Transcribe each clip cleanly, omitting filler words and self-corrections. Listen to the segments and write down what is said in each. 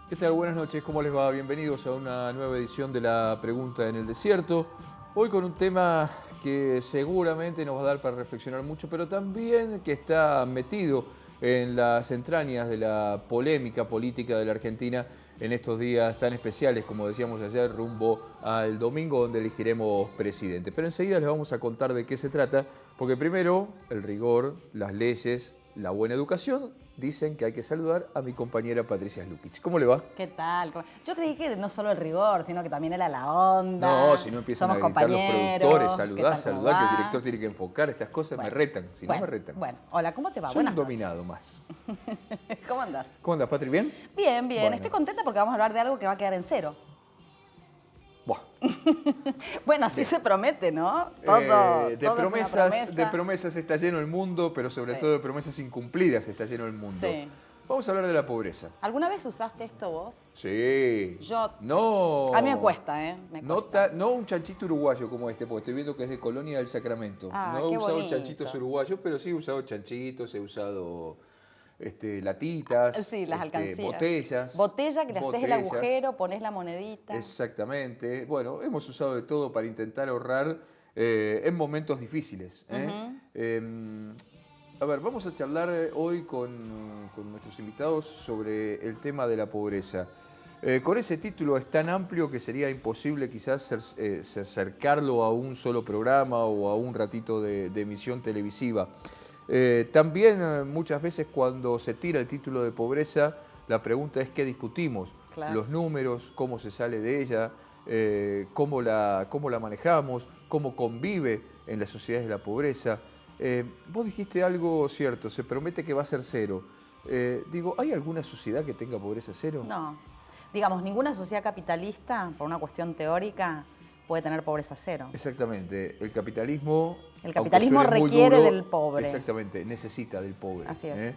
¿Qué tal? Buenas noches, ¿cómo les va? Bienvenidos a una nueva edición de La Pregunta en el Desierto. Hoy con un tema que seguramente nos va a dar para reflexionar mucho, pero también que está metido en las entrañas de la polémica política de la Argentina en estos días tan especiales, como decíamos ayer, rumbo al domingo donde elegiremos presidente. Pero enseguida les vamos a contar de qué se trata, porque primero el rigor, las leyes, la buena educación dicen que hay que saludar a mi compañera Patricia Slukic. ¿Cómo le va? ¿Qué tal? Yo creí que no solo el rigor, sino que también era la onda. No, si no empiezan Somos a gritar los productores, compañeros, saludar, que el director tiene que enfocar, estas cosas me retan, si no me retan. Bueno, hola, ¿cómo te va? Soy Buenas un dominado más. noches. ¿Cómo andás? ¿Cómo andas, Patri? ¿Bien? Bien, bien. Bueno. Estoy contenta porque vamos a hablar de algo que va a quedar en cero. Buah. Bueno, así se promete, ¿no? Todo De es una promesas está lleno el mundo, pero sobre Sí. todo de promesas incumplidas está lleno el mundo. Sí. Vamos a hablar de la pobreza. ¿Alguna vez usaste esto vos? Sí. Yo- No. A mí me cuesta, ¿eh? Me cuesta. No un chanchito uruguayo como este, porque estoy viendo que es de Colonia del Sacramento. Ah, No he qué usado bonito. chanchitos uruguayos, pero sí he usado chanchitos, he usado latitas, Sí, las alcancías. botellas. Botella que le haces el botellas. agujero, pones la monedita. Exactamente. Bueno, hemos usado de todo para intentar ahorrar en momentos difíciles. A ver, vamos a charlar hoy con nuestros invitados sobre el tema de la pobreza. Con ese título es tan amplio que sería imposible quizás acercarlo a un solo programa o a un ratito de emisión televisiva. También muchas veces cuando se tira el título de pobreza, la pregunta es qué discutimos. Claro. Los números, cómo se sale de ella, cómo la manejamos, cómo convive en las sociedades de la pobreza. Vos dijiste algo cierto, se promete que va a ser cero. ¿Hay alguna sociedad que tenga pobreza cero? No. Digamos, ninguna sociedad capitalista, por una cuestión teórica, puede tener pobreza cero. Exactamente. El capitalismo aunque suene muy requiere duro, del pobre. Exactamente, necesita del pobre. Así es.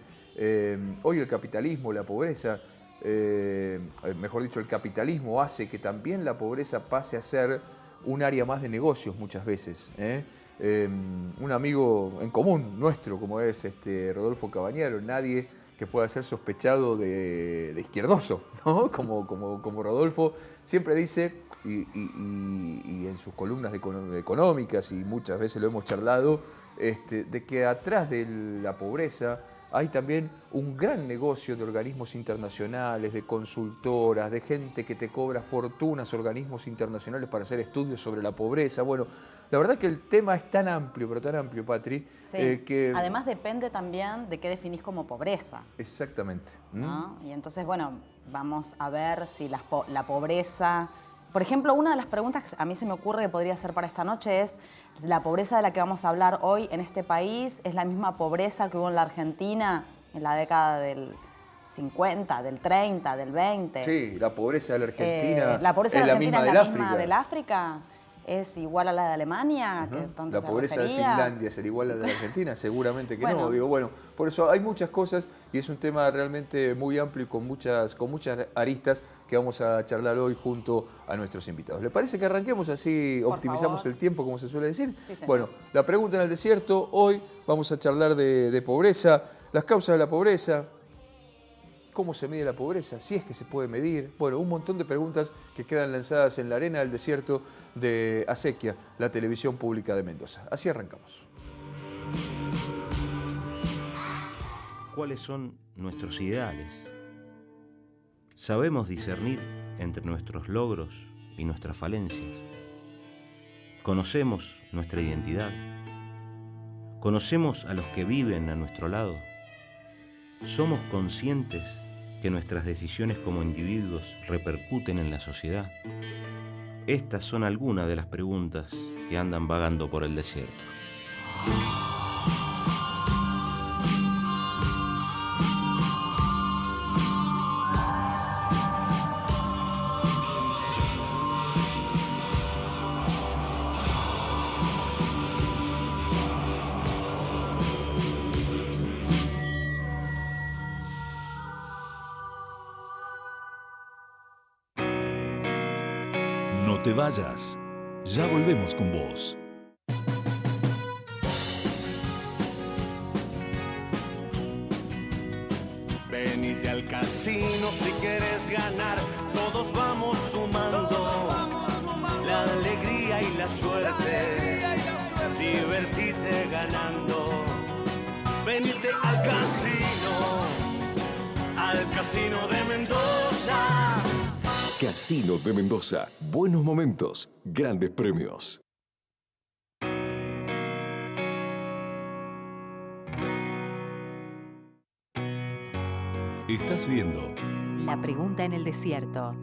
Hoy el capitalismo, la pobreza, mejor dicho, el capitalismo hace que también la pobreza pase a ser un área más de negocios muchas veces. Un amigo en común nuestro, como es Rodolfo Cabañaro, nadie que pueda ser sospechado de izquierdoso, ¿no? Como Rodolfo siempre dice, y en sus columnas económicas, y muchas veces lo hemos charlado, de que atrás de la pobreza hay también un gran negocio de organismos internacionales, de consultoras, de gente que te cobra fortunas, organismos internacionales para hacer estudios sobre la pobreza. Bueno, la verdad que el tema es tan amplio, pero tan amplio, Patri, Sí. que... Además depende también de qué definís como pobreza. Exactamente. ¿No? Y entonces, bueno, vamos a ver si la pobreza... Por ejemplo, una de las preguntas que a mí se me ocurre que podría ser para esta noche es: ¿la pobreza de la que vamos a hablar hoy en este país es la misma pobreza que hubo en la Argentina en la década del 50, del 30, del 20? Sí, la pobreza de la Argentina la pobreza es de la la Argentina misma es del la África. misma del África. ¿Es igual a la de Alemania? Que tanto La se pobreza de refería? Finlandia será igual a la de Argentina, seguramente que Bueno. no. Bueno, por eso hay muchas cosas y es un tema realmente muy amplio y con muchas aristas que vamos a charlar hoy junto a nuestros invitados. ¿Le parece que arranquemos así, Por optimizamos favor. el tiempo, como se suele decir? Sí, señor. Bueno, la pregunta en el desierto, hoy vamos a charlar de pobreza, las causas de la pobreza, cómo se mide la pobreza, si es que se puede medir. Bueno, un montón de preguntas que quedan lanzadas en la arena del desierto de Acequia, la televisión pública de Mendoza. Así arrancamos. ¿Cuáles son nuestros ideales? ¿Sabemos discernir entre nuestros logros y nuestras falencias? ¿Conocemos nuestra identidad? ¿Conocemos a los que viven a nuestro lado? ¿Somos conscientes que nuestras decisiones como individuos repercuten en la sociedad? Estas son algunas de las preguntas que andan vagando por el desierto. No te vayas, ya volvemos con vos. Venite al casino si quieres ganar, todos vamos sumando la alegría y la suerte, divertite ganando. Venite al casino de Mendoza. Casino de Mendoza. Buenos momentos, grandes premios. Estás viendo La pregunta en el desierto.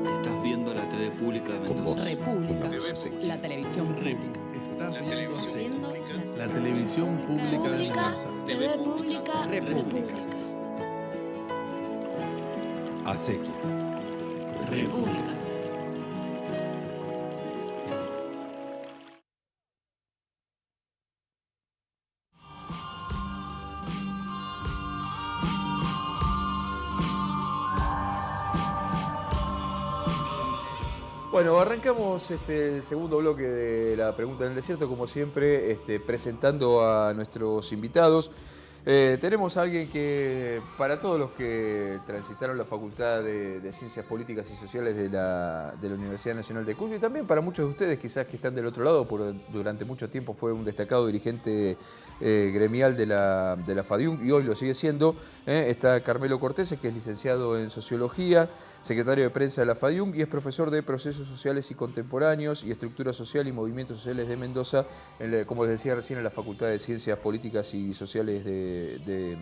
Estás viendo la TV pública de Mendoza. República. La televisión pública. Estás viendo la televisión pública de Mendoza. TV pública. República. Acequia. República. Bueno, arrancamos el segundo bloque de la pregunta en el desierto, como siempre, presentando a nuestros invitados. Tenemos a alguien que, para todos los que transitaron la Facultad de Ciencias Políticas y Sociales de la Universidad Nacional de Cuyo, y también para muchos de ustedes quizás que están del otro lado, durante mucho tiempo fue un destacado dirigente gremial de la FADIUNC y hoy lo sigue siendo, está Carmelo Cortese, que es licenciado en Sociología, secretario de prensa de la FADIUNC y es profesor de Procesos Sociales y Contemporáneos y Estructura Social y Movimientos Sociales de Mendoza, como les decía recién, en la Facultad de Ciencias Políticas y Sociales de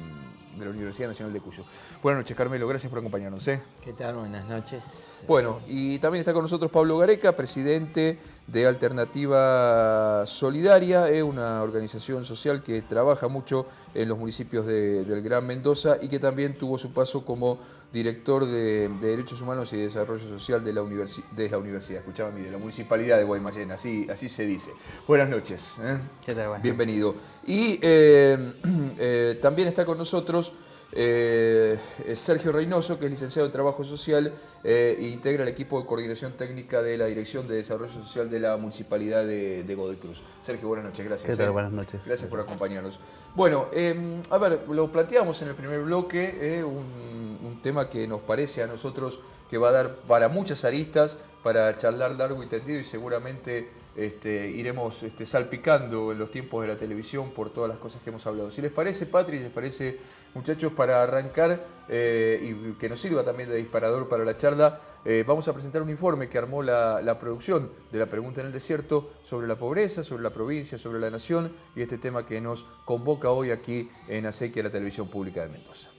la Universidad Nacional de Cuyo. Buenas noches, Carmelo, gracias por acompañarnos. ¿Qué tal? Buenas noches. Bueno, y también está con nosotros Pablo Gareca, presidente de Alternativa Solidaria, una organización social que trabaja mucho en los municipios del Gran Mendoza y que también tuvo su paso como director de Derechos Humanos y Desarrollo Social de la universidad, escuchaba a mí, de la Municipalidad de Guaymallén, así se dice. Buenas noches. ¿Qué tal? Buenas Bienvenido. Y también está con nosotros Sergio Reynoso, que es licenciado en Trabajo Social e integra el equipo de coordinación técnica de la Dirección de Desarrollo Social de la Municipalidad de Godoy Cruz. Sergio, buenas noches, gracias. ¿Qué tal? Buenas noches. Gracias por acompañarnos. Bueno, a ver, lo planteamos en el primer bloque, un tema que nos parece a nosotros que va a dar para muchas aristas, para charlar largo y tendido y seguramente iremos salpicando en los tiempos de la televisión por todas las cosas que hemos hablado. Si les parece, Patri, les parece, muchachos, para arrancar y que nos sirva también de disparador para la charla, vamos a presentar un informe que armó la producción de la pregunta en el desierto sobre la pobreza, sobre la provincia, sobre la nación y este tema que nos convoca hoy aquí en Acequia, la televisión pública de Mendoza.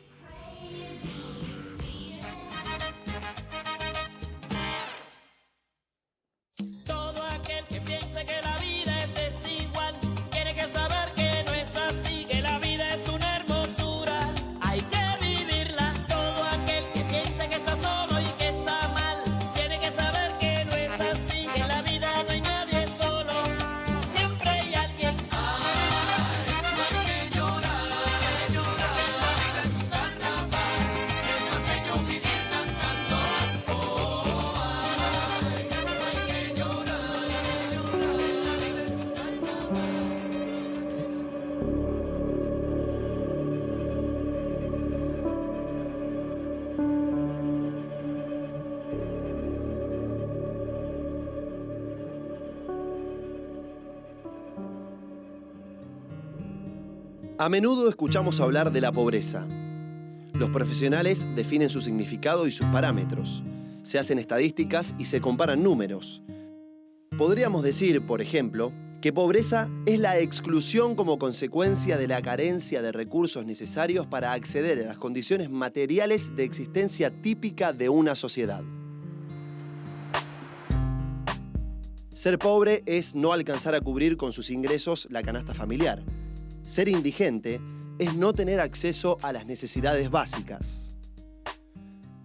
A menudo escuchamos hablar de la pobreza. Los profesionales definen su significado y sus parámetros. Se hacen estadísticas y se comparan números. Podríamos decir, por ejemplo, que pobreza es la exclusión como consecuencia de la carencia de recursos necesarios para acceder a las condiciones materiales de existencia típica de una sociedad. Ser pobre es no alcanzar a cubrir con sus ingresos la canasta familiar. Ser indigente es no tener acceso a las necesidades básicas.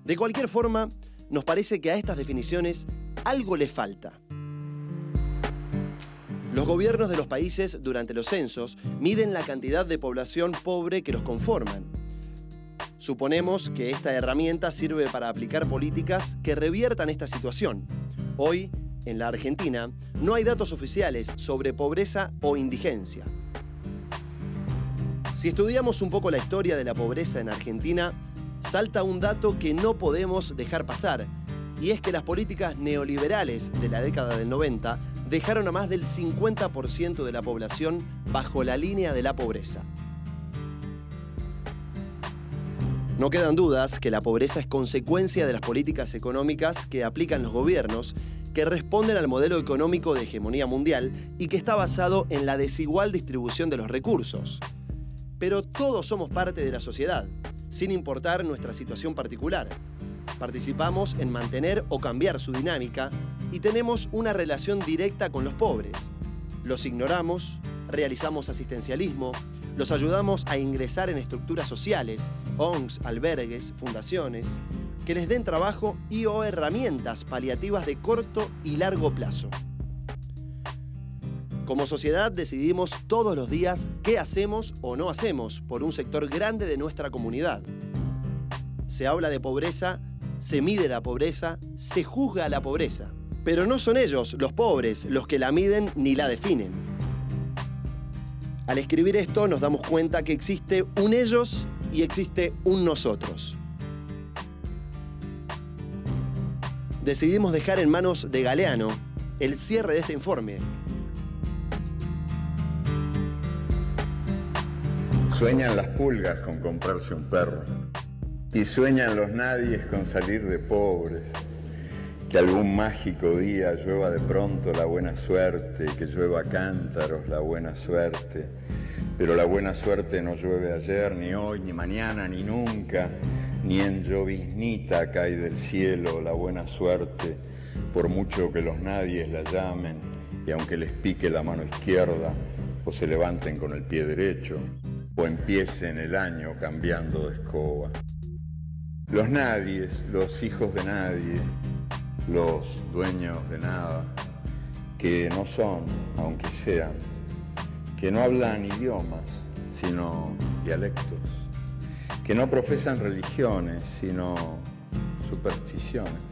De cualquier forma, nos parece que a estas definiciones algo le falta. Los gobiernos de los países durante los censos miden la cantidad de población pobre que los conforman. Suponemos que esta herramienta sirve para aplicar políticas que reviertan esta situación. Hoy, en la Argentina, no hay datos oficiales sobre pobreza o indigencia. Si estudiamos un poco la historia de la pobreza en Argentina, salta un dato que no podemos dejar pasar, y es que las políticas neoliberales de la década del 90 dejaron a más del 50% de la población bajo la línea de la pobreza. No quedan dudas que la pobreza es consecuencia de las políticas económicas que aplican los gobiernos, que responden al modelo económico de hegemonía mundial y que está basado en la desigual distribución de los recursos. Pero todos somos parte de la sociedad, sin importar nuestra situación particular. Participamos en mantener o cambiar su dinámica y tenemos una relación directa con los pobres. Los ignoramos, realizamos asistencialismo, los ayudamos a ingresar en estructuras sociales, ONGs, albergues, fundaciones, que les den trabajo y o herramientas paliativas de corto y largo plazo. Como sociedad decidimos todos los días qué hacemos o no hacemos por un sector grande de nuestra comunidad. Se habla de pobreza, se mide la pobreza, se juzga la pobreza. Pero no son ellos, los pobres, los que la miden ni la definen. Al escribir esto nos damos cuenta que existe un ellos y existe un nosotros. Decidimos dejar en manos de Galeano el cierre de este informe. Sueñan las pulgas con comprarse un perro y sueñan los nadies con salir de pobres. Que algún mágico día llueva de pronto la buena suerte, que llueva a cántaros la buena suerte. Pero la buena suerte no llueve ayer, ni hoy, ni mañana, ni nunca, ni en lloviznita cae del cielo la buena suerte, por mucho que los nadies la llamen, y aunque les pique la mano izquierda, o se levanten con el pie derecho, o empiecen el año cambiando de escoba. Los nadies, los hijos de nadie, los dueños de nada, que no son, aunque sean, que no hablan idiomas, sino dialectos, que no profesan religiones, sino supersticiones,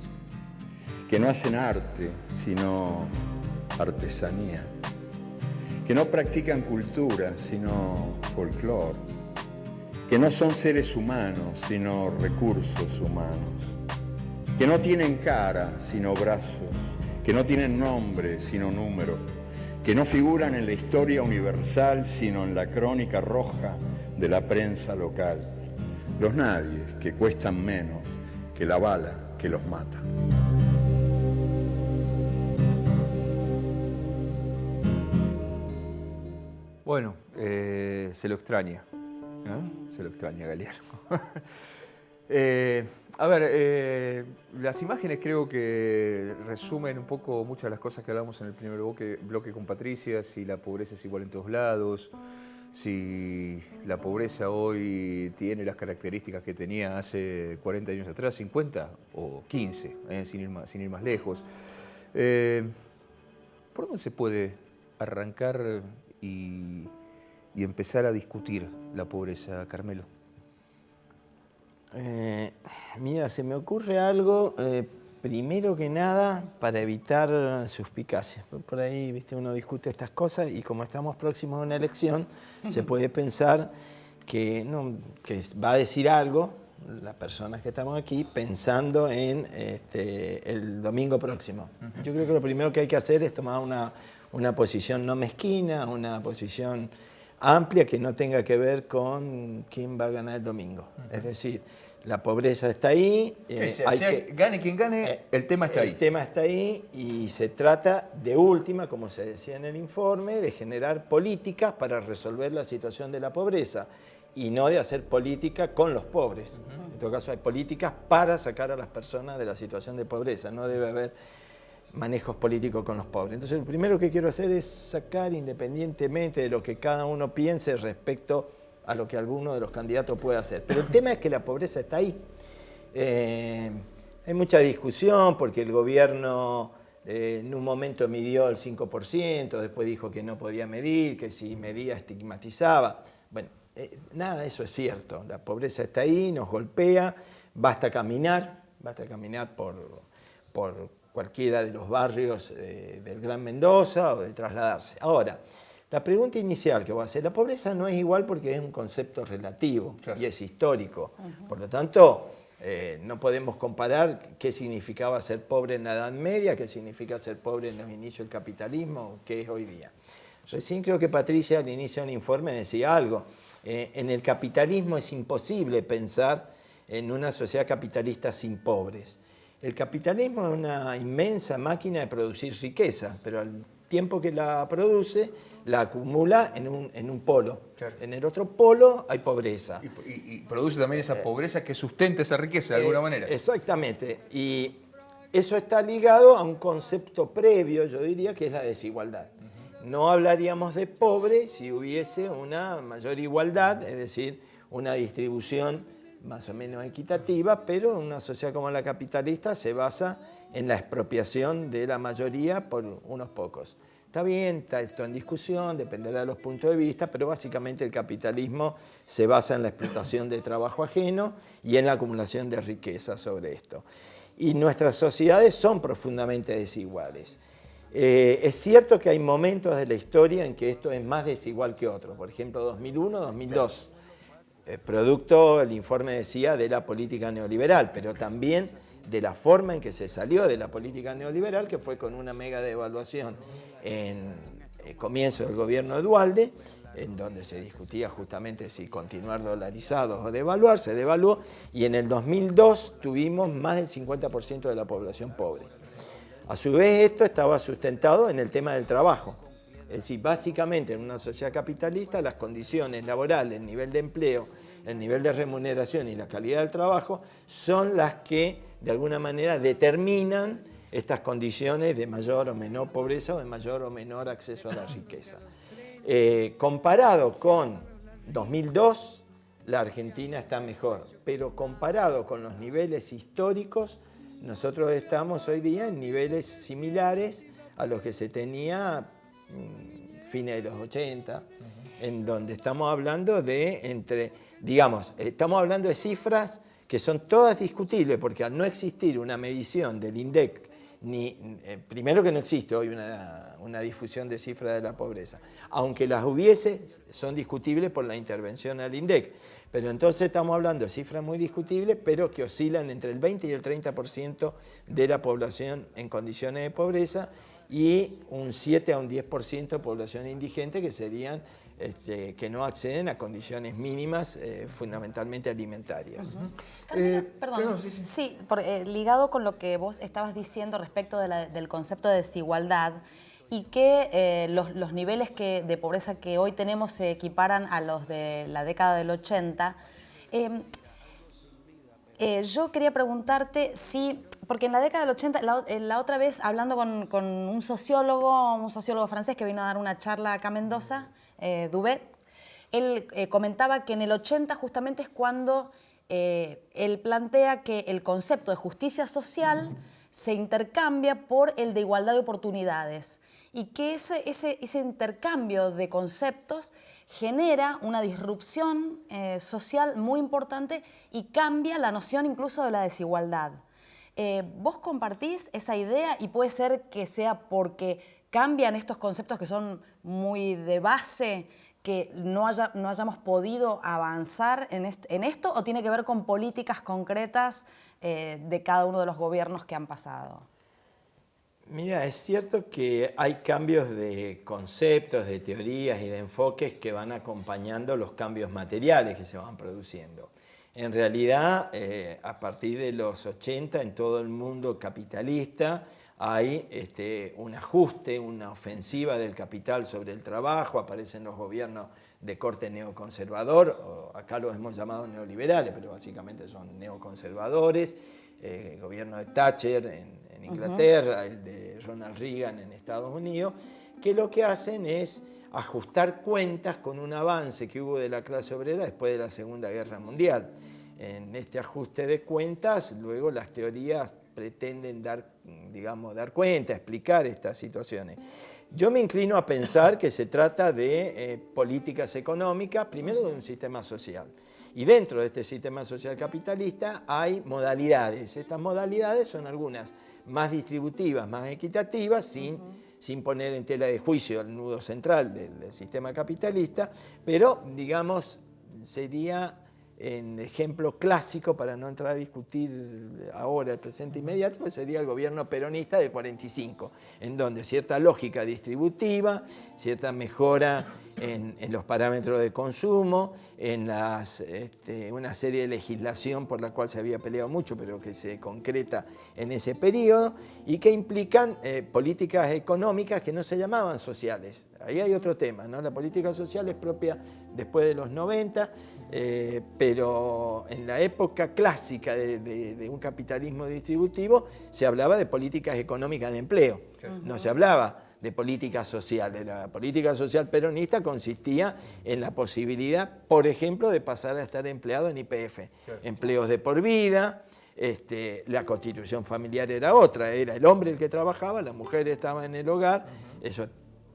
que no hacen arte, sino artesanía, que no practican cultura, sino folclore, que no son seres humanos, sino recursos humanos, que no tienen cara, sino brazos, que no tienen nombre, sino número, que no figuran en la historia universal, sino en la crónica roja de la prensa local. Los nadies, que cuestan menos que la bala que los mata. Bueno, se lo extraña, ¿no? Se lo extraña Galeano. A ver, las imágenes creo que resumen un poco muchas de las cosas que hablamos en el primer bloque con Patricia, si la pobreza es igual en todos lados, si la pobreza hoy tiene las características que tenía hace 40 años atrás, 50 o 15, sin ir más lejos. ¿Por dónde se puede arrancar y empezar a discutir la pobreza, Carmelo? Mira, se me ocurre algo, primero que nada, para evitar suspicacias. Por ahí, viste, uno discute estas cosas y como estamos próximos a una elección, se puede pensar que va a decir algo las personas que estamos aquí pensando en el domingo próximo. Yo creo que lo primero que hay que hacer es tomar una posición no mezquina, una posición amplia que no tenga que ver con quién va a ganar el domingo. Es decir, la pobreza está ahí. Gane quien gane, el tema está ahí. El tema está ahí y se trata de última, como se decía en el informe, de generar políticas para resolver la situación de la pobreza y no de hacer política con los pobres. En todo caso, hay políticas para sacar a las personas de la situación de pobreza. No debe haber manejos políticos con los pobres. Entonces, lo primero que quiero hacer es sacar, independientemente de lo que cada uno piense respecto a lo que alguno de los candidatos puede hacer. Pero el tema es que la pobreza está ahí. Hay mucha discusión porque el gobierno en un momento midió el 5%, después dijo que no podía medir, que si medía estigmatizaba. Bueno, nada de eso es cierto. La pobreza está ahí, nos golpea, basta caminar por cualquiera de los barrios del Gran Mendoza o de trasladarse. Ahora, La pregunta inicial que voy a hacer, la pobreza no es igual porque es un concepto relativo y es histórico. Por lo tanto, no podemos comparar qué significaba ser pobre en la Edad Media, qué significa ser pobre en los inicios del capitalismo, qué es hoy día. Recién creo que Patricia al inicio del informe decía algo. En el capitalismo es imposible pensar en una sociedad capitalista sin pobres. El capitalismo es una inmensa máquina de producir riqueza, pero al tiempo que la produce, la acumula en un polo. Claro. En el otro polo hay pobreza. Y produce también esa pobreza que sustenta esa riqueza de alguna manera. Exactamente. Y eso está ligado a un concepto previo, yo diría, que es la desigualdad. No hablaríamos de pobre si hubiese una mayor igualdad, es decir, una distribución más o menos equitativa, pero una sociedad como la capitalista se basa en la expropiación de la mayoría por unos pocos. Está bien, está esto en discusión, dependerá de los puntos de vista, pero básicamente el capitalismo se basa en la explotación de trabajo ajeno y en la acumulación de riqueza sobre esto. Y nuestras sociedades son profundamente desiguales. Es cierto que hay momentos de la historia en que esto es más desigual que otros, por ejemplo 2001, 2002. Producto, el informe decía, de la política neoliberal, pero también de la forma en que se salió de la política neoliberal, que fue con una mega devaluación en el comienzo del gobierno de Duhalde, en donde se discutía justamente si continuar dolarizados o devaluar, se devaluó, y en el 2002 tuvimos más del 50% de la población pobre. A su vez, esto estaba sustentado en el tema del trabajo. Es decir, básicamente en una sociedad capitalista las condiciones laborales, el nivel de empleo, el nivel de remuneración y la calidad del trabajo son las que de alguna manera determinan estas condiciones de mayor o menor pobreza o de mayor o menor acceso a la riqueza. Comparado con 2002, la Argentina está mejor, pero comparado con los niveles históricos, nosotros estamos hoy día en niveles similares a los que se tenía fines de los 80, en donde estamos hablando de estamos hablando de cifras que son todas discutibles, porque al no existir una medición del INDEC, primero que no existe hoy una difusión de cifras de la pobreza, aunque las hubiese, son discutibles por la intervención al INDEC. Pero entonces estamos hablando de cifras muy discutibles, pero que oscilan entre el 20 y el 30% de la población en condiciones de pobreza, y un 7 a un 10% de población indigente, que serían que no acceden a condiciones mínimas, fundamentalmente alimentarias. Perdón, sí, ligado con lo que vos estabas diciendo respecto del concepto de desigualdad, y que los niveles de pobreza que hoy tenemos se equiparan a los de la década del 80. Yo quería preguntarte si, porque en la década del 80, la otra vez hablando con un sociólogo francés que vino a dar una charla acá a Mendoza, Dubet, él comentaba que en el 80 justamente es cuando él plantea que el concepto de justicia social se intercambia por el de igualdad de oportunidades, y que ese intercambio de conceptos genera una disrupción social muy importante y cambia la noción incluso de la desigualdad. ¿Vos compartís esa idea, y puede ser que sea porque cambian estos conceptos que son muy de base, que no hayamos podido avanzar en esto, o tiene que ver con políticas concretas de cada uno de los gobiernos que han pasado? Mira, es cierto que hay cambios de conceptos, de teorías y de enfoques que van acompañando los cambios materiales que se van produciendo. En realidad, a partir de los 80, en todo el mundo capitalista, hay un ajuste, una ofensiva del capital sobre el trabajo, aparecen los gobiernos de corte neoconservador, o acá los hemos llamado neoliberales, pero básicamente son neoconservadores, el gobierno de Thatcher en Inglaterra, el de Ronald Reagan en Estados Unidos, que lo que hacen es ajustar cuentas con un avance que hubo de la clase obrera después de la Segunda Guerra Mundial. En este ajuste de cuentas, luego las teorías pretenden dar cuenta, explicar estas situaciones. Yo me inclino a pensar que se trata de políticas económicas, primero de un sistema social. Y dentro de este sistema social capitalista hay modalidades. Estas modalidades son algunas más distributivas, más equitativas, sin sin poner en tela de juicio el nudo central del sistema capitalista, pero, digamos, sería en ejemplo clásico, para no entrar a discutir ahora el presente inmediato, pues sería el gobierno peronista del 45, en donde cierta lógica distributiva, cierta mejora en los parámetros de consumo, en una serie de legislación por la cual se había peleado mucho, pero que se concreta en ese periodo, y que implican políticas económicas que no se llamaban sociales. Ahí hay otro tema, ¿no? La política social es propia después de los 90, pero en la época clásica de un capitalismo distributivo se hablaba de políticas económicas de empleo, no se hablaba de políticas sociales. La política social peronista consistía en la posibilidad, por ejemplo, de pasar a estar empleado en YPF, empleos de por vida. La constitución familiar era otra, era el hombre el que trabajaba, la mujer estaba en el hogar, eso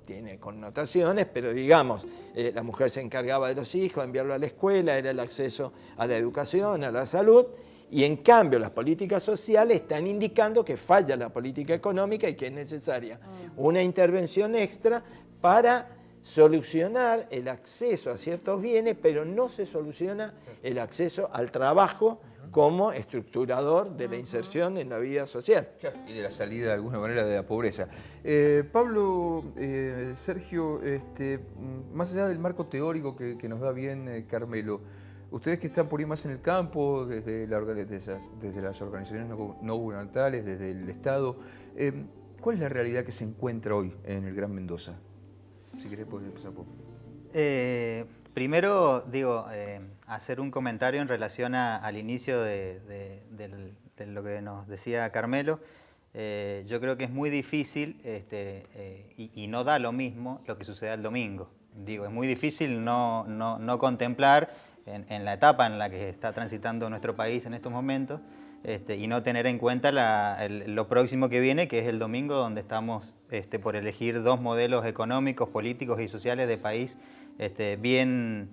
tiene connotaciones, pero digamos, la mujer se encargaba de los hijos, de enviarlo a la escuela, era el acceso a la educación, a la salud, y en cambio las políticas sociales están indicando que falla la política económica y que es necesaria una intervención extra para solucionar el acceso a ciertos bienes, pero no se soluciona el acceso al trabajo como estructurador de la inserción en la vida social. Y de la salida, de alguna manera, de la pobreza. Pablo, Sergio, más allá del marco teórico que nos da bien Carmelo, ustedes que están por ahí más en el campo, desde las organizaciones no gubernamentales, desde el Estado, ¿cuál es la realidad que se encuentra hoy en el Gran Mendoza? Si querés, podés empezar por... Primero, hacer un comentario en relación al inicio de lo que nos decía Carmelo. Yo creo que es muy difícil y no da lo mismo lo que sucede el domingo. Es muy difícil no contemplar en la etapa en la que está transitando nuestro país en estos momentos y no tener en cuenta lo próximo que viene, que es el domingo, donde estamos por elegir dos modelos económicos, políticos y sociales de país bien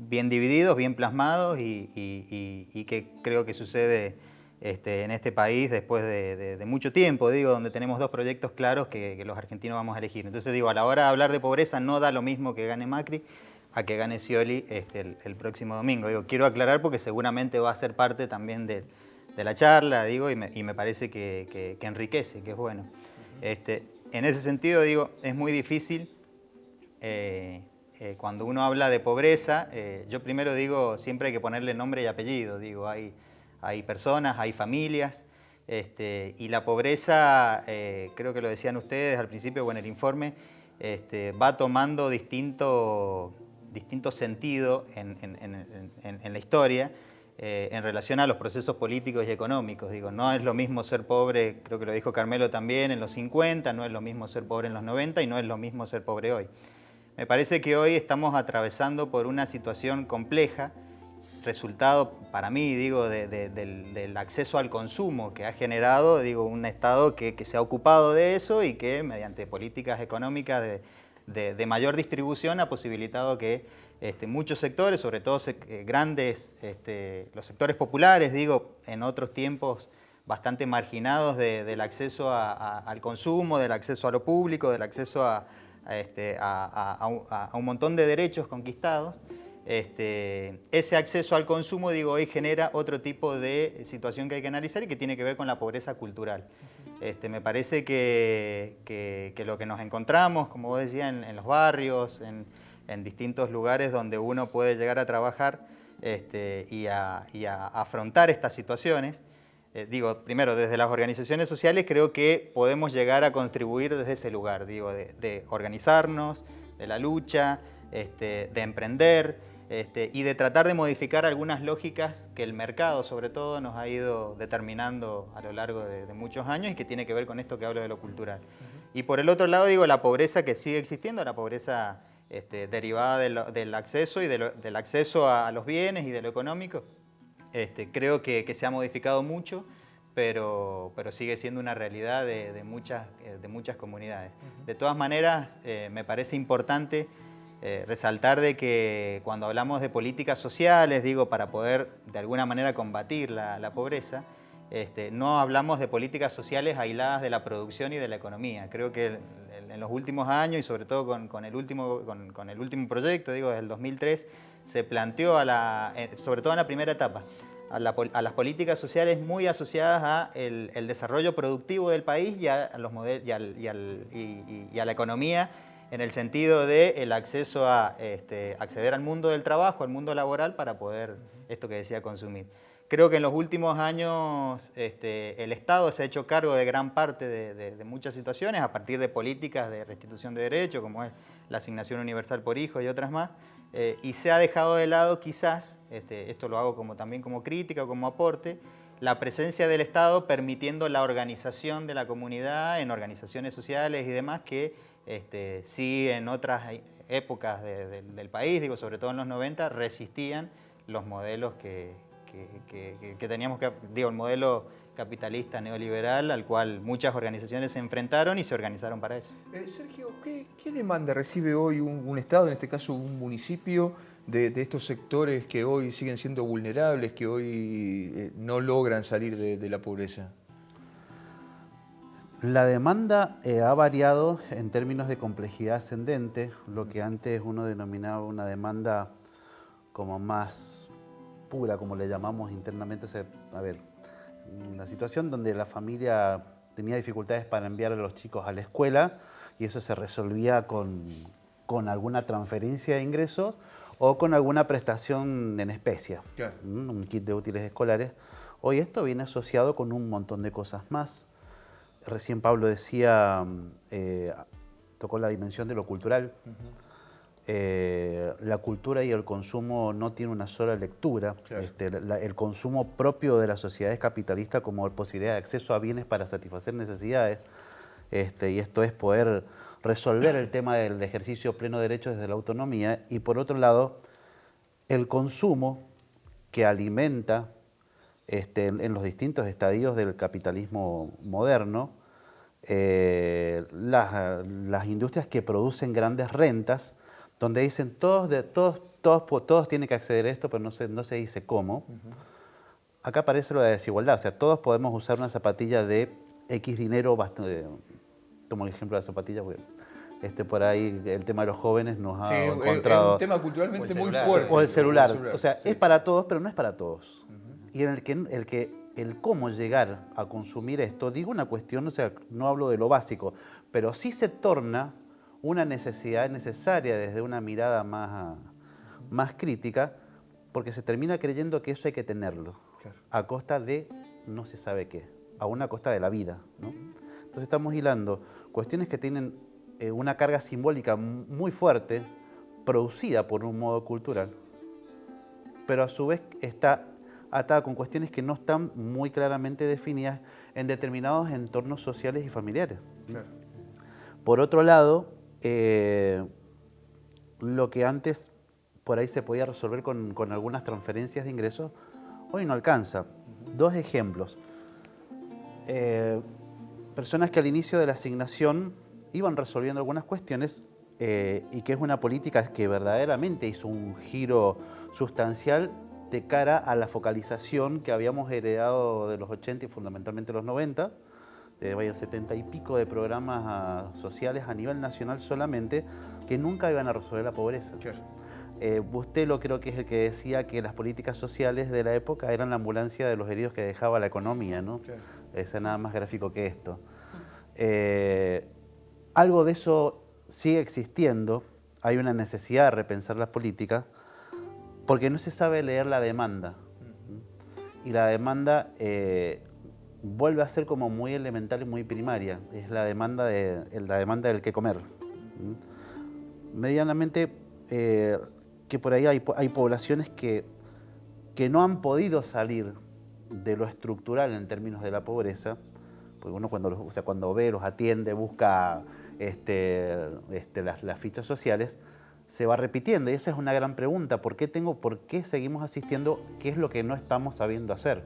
divididos, bien plasmados y que creo que sucede en este país después de mucho tiempo, donde tenemos dos proyectos claros que los argentinos vamos a elegir. Entonces, a la hora de hablar de pobreza no da lo mismo que gane Macri a que gane Scioli el próximo domingo. Quiero aclarar porque seguramente va a ser parte también de la charla, y me parece que enriquece, que es bueno. En ese sentido, es muy difícil cuando uno habla de pobreza, yo primero siempre hay que ponerle nombre y apellido. Hay personas, hay familias, y la pobreza, creo que lo decían ustedes al principio o en el informe, va tomando distinto sentido en la historia en relación a los procesos políticos y económicos. No es lo mismo ser pobre, creo que lo dijo Carmelo también, en los 50, no es lo mismo ser pobre en los 90 y no es lo mismo ser pobre hoy. Me parece que hoy estamos atravesando por una situación compleja, resultado para mí, del acceso al consumo que ha generado, un Estado que se ha ocupado de eso y que mediante políticas económicas de mayor distribución ha posibilitado que muchos sectores, sobre todo grandes, los sectores populares, en otros tiempos bastante marginados del acceso al consumo, del acceso a lo público, del acceso a un montón de derechos conquistados. Ese acceso al consumo, hoy genera otro tipo de situación que hay que analizar y que tiene que ver con la pobreza cultural. Me parece que lo que nos encontramos, como vos decías, en los barrios, en distintos lugares donde uno puede llegar a trabajar y a afrontar estas situaciones, primero, desde las organizaciones sociales creo que podemos llegar a contribuir desde ese lugar, de organizarnos, de la lucha, de emprender y de tratar de modificar algunas lógicas que el mercado, sobre todo, nos ha ido determinando a lo largo de muchos años y que tiene que ver con esto que hablo de lo cultural. Y por el otro lado, la pobreza que sigue existiendo, la pobreza derivada del acceso y del acceso a los bienes y de lo económico. Creo que se ha modificado mucho, pero sigue siendo una realidad de muchas comunidades. De todas maneras, me parece importante resaltar de que cuando hablamos de políticas sociales, para poder de alguna manera combatir la pobreza, no hablamos de políticas sociales aisladas de la producción y de la economía. Creo que en los últimos años, y sobre todo con el último proyecto, digo, desde el 2003, se planteó, sobre todo en la primera etapa, a las políticas sociales muy asociadas a el desarrollo productivo del país y a la economía, en el sentido de el acceso a acceder al mundo del trabajo, al mundo laboral, para poder, esto que decía, consumir. Creo que en los últimos años el Estado se ha hecho cargo de gran parte de muchas situaciones a partir de políticas de restitución de derechos, como es la asignación universal por hijo y otras más, y se ha dejado de lado quizás, esto lo hago también como crítica o como aporte, la presencia del Estado permitiendo la organización de la comunidad en organizaciones sociales y demás que sí en otras épocas del país, digo, sobre todo en los 90, resistían los modelos que teníamos el modelo capitalista neoliberal al cual muchas organizaciones se enfrentaron y se organizaron para eso. Sergio, ¿qué demanda recibe hoy un Estado, en este caso un municipio, de estos sectores que hoy siguen siendo vulnerables, que hoy no logran salir de la pobreza? La demanda ha variado en términos de complejidad ascendente, lo que antes uno denominaba una demanda como más pura, como le llamamos internamente. O sea, a ver, una situación donde la familia tenía dificultades para enviar a los chicos a la escuela y eso se resolvía con alguna transferencia de ingresos o con alguna prestación en especie, claro. Un kit de útiles escolares. Hoy esto viene asociado con un montón de cosas más. Recién Pablo decía, tocó la dimensión de lo cultural. La cultura y el consumo no tienen una sola lectura. Claro. El consumo propio de las sociedades capitalistas como posibilidad de acceso a bienes para satisfacer necesidades, y esto es poder resolver el tema del ejercicio pleno de derechos desde la autonomía, y por otro lado, el consumo que alimenta en los distintos estadios del capitalismo moderno, las industrias que producen grandes rentas, donde dicen todos tienen que acceder a esto, pero no se dice cómo. Acá aparece lo de desigualdad, o sea, todos podemos usar una zapatilla de X dinero, tomo el ejemplo de la zapatilla, porque por ahí el tema de los jóvenes nos ha encontrado... Es un tema culturalmente muy fuerte. O el celular, o sea, sí, es para todos, pero no es para todos. Y en el cómo llegar a consumir esto, digo una cuestión, o sea, no hablo de lo básico, pero sí se torna una necesidad necesaria desde una mirada más crítica, porque se termina creyendo que eso hay que tenerlo, claro, a costa de no se sabe qué, a una costa de la vida, ¿no? Entonces estamos hilando cuestiones que tienen una carga simbólica muy fuerte, producida por un modo cultural, pero a su vez está atada con cuestiones que no están muy claramente definidas en determinados entornos sociales y familiares. Claro. Por otro lado, lo que antes por ahí se podía resolver con algunas transferencias de ingresos, hoy no alcanza. Dos ejemplos. Personas que al inicio de la asignación iban resolviendo algunas cuestiones y que es una política que verdaderamente hizo un giro sustancial de cara a la focalización que habíamos heredado de los 80 y fundamentalmente los 90, de 70 y pico de programas sociales a nivel nacional solamente, que nunca iban a resolver la pobreza. Claro. Bustelo creo que es el que decía que las políticas sociales de la época eran la ambulancia de los heridos que dejaba la economía, ¿no? Claro. Es nada más gráfico que esto. Algo de eso sigue existiendo, hay una necesidad de repensar las políticas, porque no se sabe leer la demanda. Y la demanda vuelve a ser como muy elemental y muy primaria. Es la demanda del qué comer. Medianamente, que por ahí hay poblaciones que no han podido salir de lo estructural en términos de la pobreza, porque uno cuando ve, los atiende, busca las fichas sociales, se va repitiendo, y esa es una gran pregunta. ¿Por qué seguimos asistiendo? ¿Qué es lo que no estamos sabiendo hacer?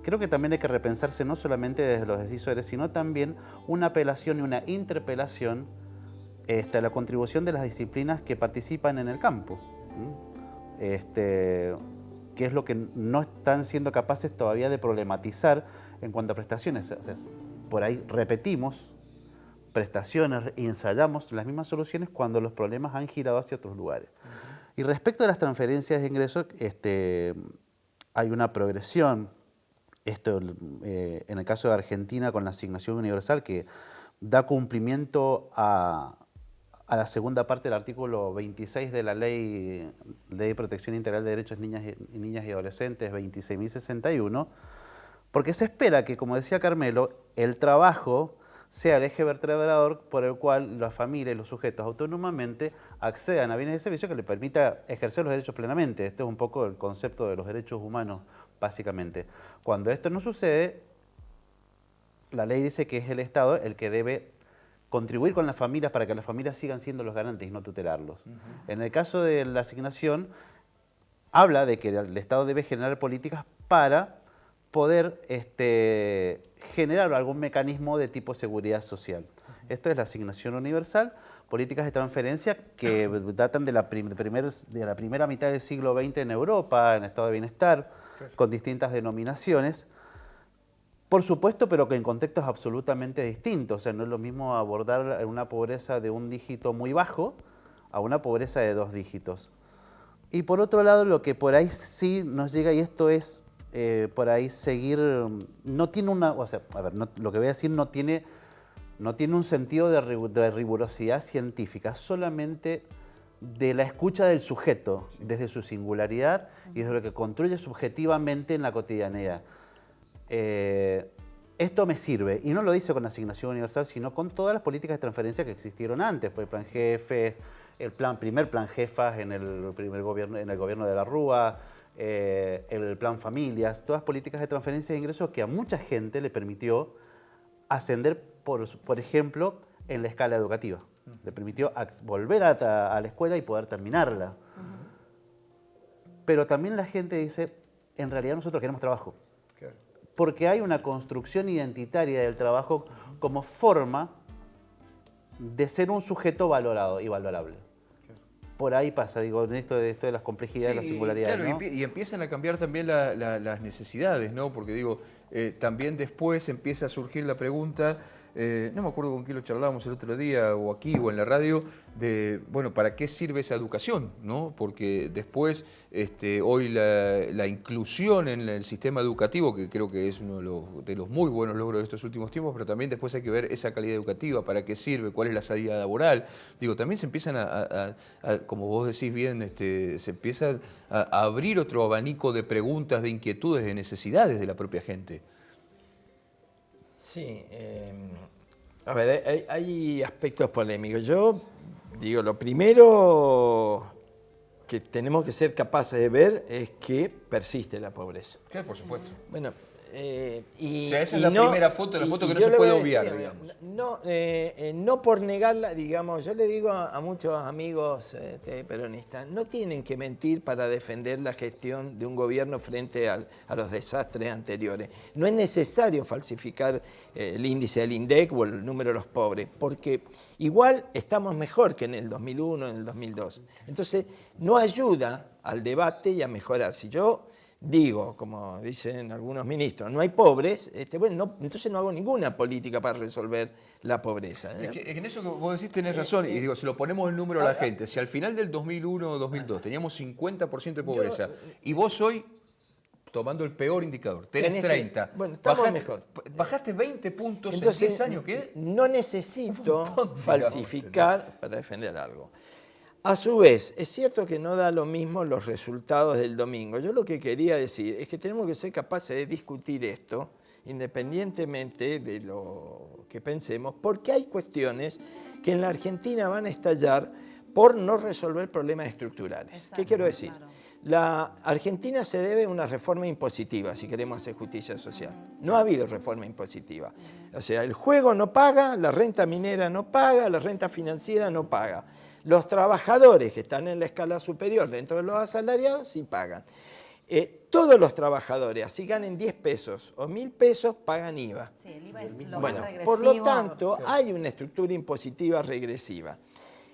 Creo que también hay que repensarse no solamente desde los decisores, sino también una apelación y una interpelación a la contribución de las disciplinas que participan en el campo. que es lo que no están siendo capaces todavía de problematizar en cuanto a prestaciones. O sea, por ahí repetimos prestaciones y ensayamos las mismas soluciones cuando los problemas han girado hacia otros lugares. Y respecto a las transferencias de ingresos, hay una progresión. Esto, en el caso de Argentina, con la asignación universal, que da cumplimiento a la segunda parte del artículo 26 de la Ley de Protección Integral de Derechos de Niñas y Adolescentes, 26.061, porque se espera que, como decía Carmelo, el trabajo sea el eje vertebrador por el cual las familias y los sujetos autónomamente accedan a bienes y servicios que les permita ejercer los derechos plenamente. Este es un poco el concepto de los derechos humanos, básicamente. Cuando esto no sucede, la ley dice que es el Estado el que debe contribuir con las familias para que las familias sigan siendo los garantes y no tutelarlos. En el caso de la asignación, habla de que el Estado debe generar políticas para poder generar algún mecanismo de tipo seguridad social. Esto es la asignación universal, políticas de transferencia que datan de la primera mitad del siglo XX en Europa, en estado de bienestar, con distintas denominaciones. Por supuesto, pero que en contextos absolutamente distintos. O sea, no es lo mismo abordar una pobreza de un dígito muy bajo a una pobreza de 2 dígitos. Y por otro lado, lo que por ahí sí nos llega, y esto es por ahí seguir, no tiene una, o sea, a ver, lo que voy a decir no tiene un sentido de rigurosidad científica, solamente de la escucha del sujeto, desde su singularidad y desde lo que construye subjetivamente en la cotidianidad. Esto me sirve, y no lo dice con asignación universal, sino con todas las políticas de transferencia que existieron antes, pues el plan Jefes, el primer plan Jefas en el gobierno de la Rúa, el plan Familias, todas políticas de transferencia de ingresos que a mucha gente le permitió ascender, por ejemplo, en la escala educativa. Le permitió volver a la escuela y poder terminarla. Pero también la gente dice, en realidad nosotros queremos trabajo. Porque hay una construcción identitaria del trabajo como forma de ser un sujeto valorado y valorable. Por ahí pasa, digo, en esto de las complejidades, de la singularidad. Claro, ¿no? y empiezan a cambiar también las necesidades, ¿no? Porque digo, también después empieza a surgir la pregunta, no me acuerdo con quién lo charlábamos el otro día, o aquí o en la radio, de, bueno, ¿para qué sirve esa educación? ¿No? Porque después, hoy la inclusión en el sistema educativo, que creo que es uno de los muy buenos logros de estos últimos tiempos, pero también después hay que ver esa calidad educativa, para qué sirve, cuál es la salida laboral. Digo, también se empiezan como vos decís bien, se empieza a abrir otro abanico de preguntas, de inquietudes, de necesidades de la propia gente. Sí, a ver, hay aspectos polémicos. Yo digo, lo primero que tenemos que ser capaces de ver es que persiste la pobreza. Sí, por supuesto. Bueno, o sea, esa es la primera foto, la foto que no se puede obviar, digamos. No por negarla, digamos, yo le digo a muchos amigos peronistas, no tienen que mentir para defender la gestión de un gobierno frente a los desastres anteriores. No es necesario falsificar el índice del INDEC o el número de los pobres, porque igual estamos mejor que en el 2001, en el 2002. Entonces, no ayuda al debate y a mejorar. Si yo digo, como dicen algunos ministros, no hay pobres, bueno, entonces no hago ninguna política para resolver la pobreza. Es que en eso que vos decís tenés razón, y digo, si lo ponemos el número a la gente, si al final del 2001 o 2002 teníamos 50% de pobreza, y vos hoy, tomando el peor indicador, tenés 30, bueno, estamos mejor. Bajaste 20 puntos Entonces, en 10 años, ¿qué? No necesito falsificar para defender algo. A su vez, es cierto que no da lo mismo los resultados del domingo. Yo lo que quería decir es que tenemos que ser capaces de discutir esto, independientemente de lo que pensemos, porque hay cuestiones que en la Argentina van a estallar por no resolver problemas estructurales. Exacto, ¿qué quiero decir? Claro. La Argentina se debe a una reforma impositiva, si queremos hacer justicia social. No ha habido reforma impositiva. O sea, el juego no paga, la renta minera no paga, la renta financiera no paga. Los trabajadores que están en la escala superior dentro de los asalariados sí pagan. Todos los trabajadores, así ganen 10 pesos o 1.000 pesos, pagan IVA. Sí, el IVA es lo bueno, más regresivo. Por lo tanto, hay una estructura impositiva regresiva.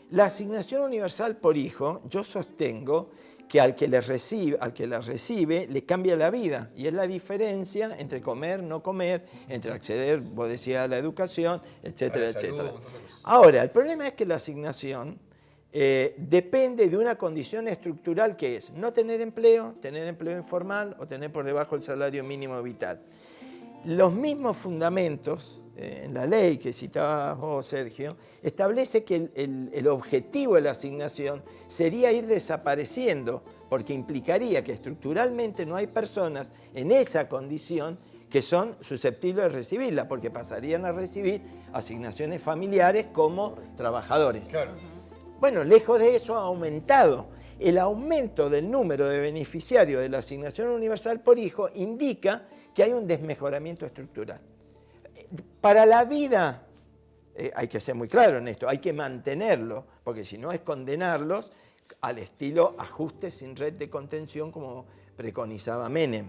La asignación universal por hijo, yo sostengo que al que la recibe le cambia la vida. Y es la diferencia entre comer, no comer, entre acceder, vos decías, a la educación, etcétera, etcétera. Ahora, el problema es que la asignación depende de una condición estructural que es no tener empleo informal o tener por debajo el salario mínimo vital. Los mismos fundamentos en la ley que citabas vos, Sergio, establece que el objetivo de la asignación sería ir desapareciendo, porque implicaría que estructuralmente no hay personas en esa condición que son susceptibles de recibirla, porque pasarían a recibir asignaciones familiares como trabajadores. Claro. Bueno, lejos de eso ha aumentado. El aumento del número de beneficiarios de la asignación universal por hijo indica que hay un desmejoramiento estructural. Para la vida, hay que ser muy claro en esto, hay que mantenerlo, porque si no es condenarlos al estilo ajuste sin red de contención como preconizaba Menem.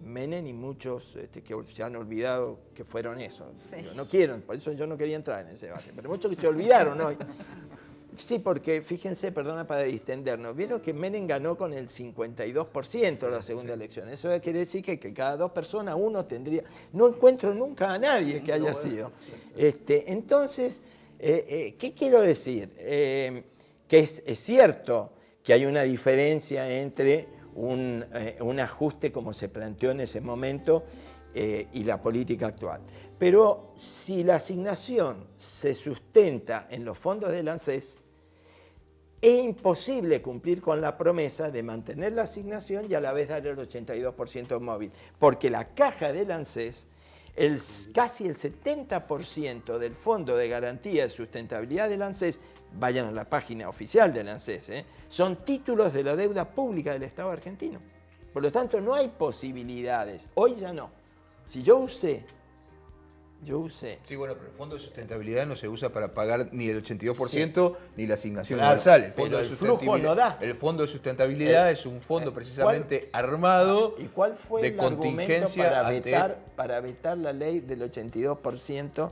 Menem y muchos que se han olvidado que fueron eso. Sí. Yo no quiero, por eso yo no quería entrar en ese debate, pero muchos que se olvidaron hoy. Sí, porque fíjense, perdona para distendernos, vieron que Menem ganó con el 52% la segunda elección. Eso quiere decir que cada 2 personas uno tendría. No encuentro nunca a nadie que haya sido. Entonces, ¿qué quiero decir? Que es cierto que hay una diferencia entre un ajuste como se planteó en ese momento y la política actual. Pero si la asignación se sustenta en los fondos del ANSES, es imposible cumplir con la promesa de mantener la asignación y a la vez dar el 82% móvil, porque la caja del ANSES, casi el 70% del Fondo de Garantía de Sustentabilidad del ANSES, vayan a la página oficial del ANSES, son títulos de la deuda pública del Estado argentino. Por lo tanto, no hay posibilidades. Hoy ya no. Si yo usé. Sí, bueno, pero el Fondo de Sustentabilidad no se usa para pagar ni el 82% ni la asignación Claro, universal. pero el flujo no da. El Fondo de Sustentabilidad es un fondo precisamente armado ¿Y cuál fue de el argumento contingencia para vetar la ley del 82%,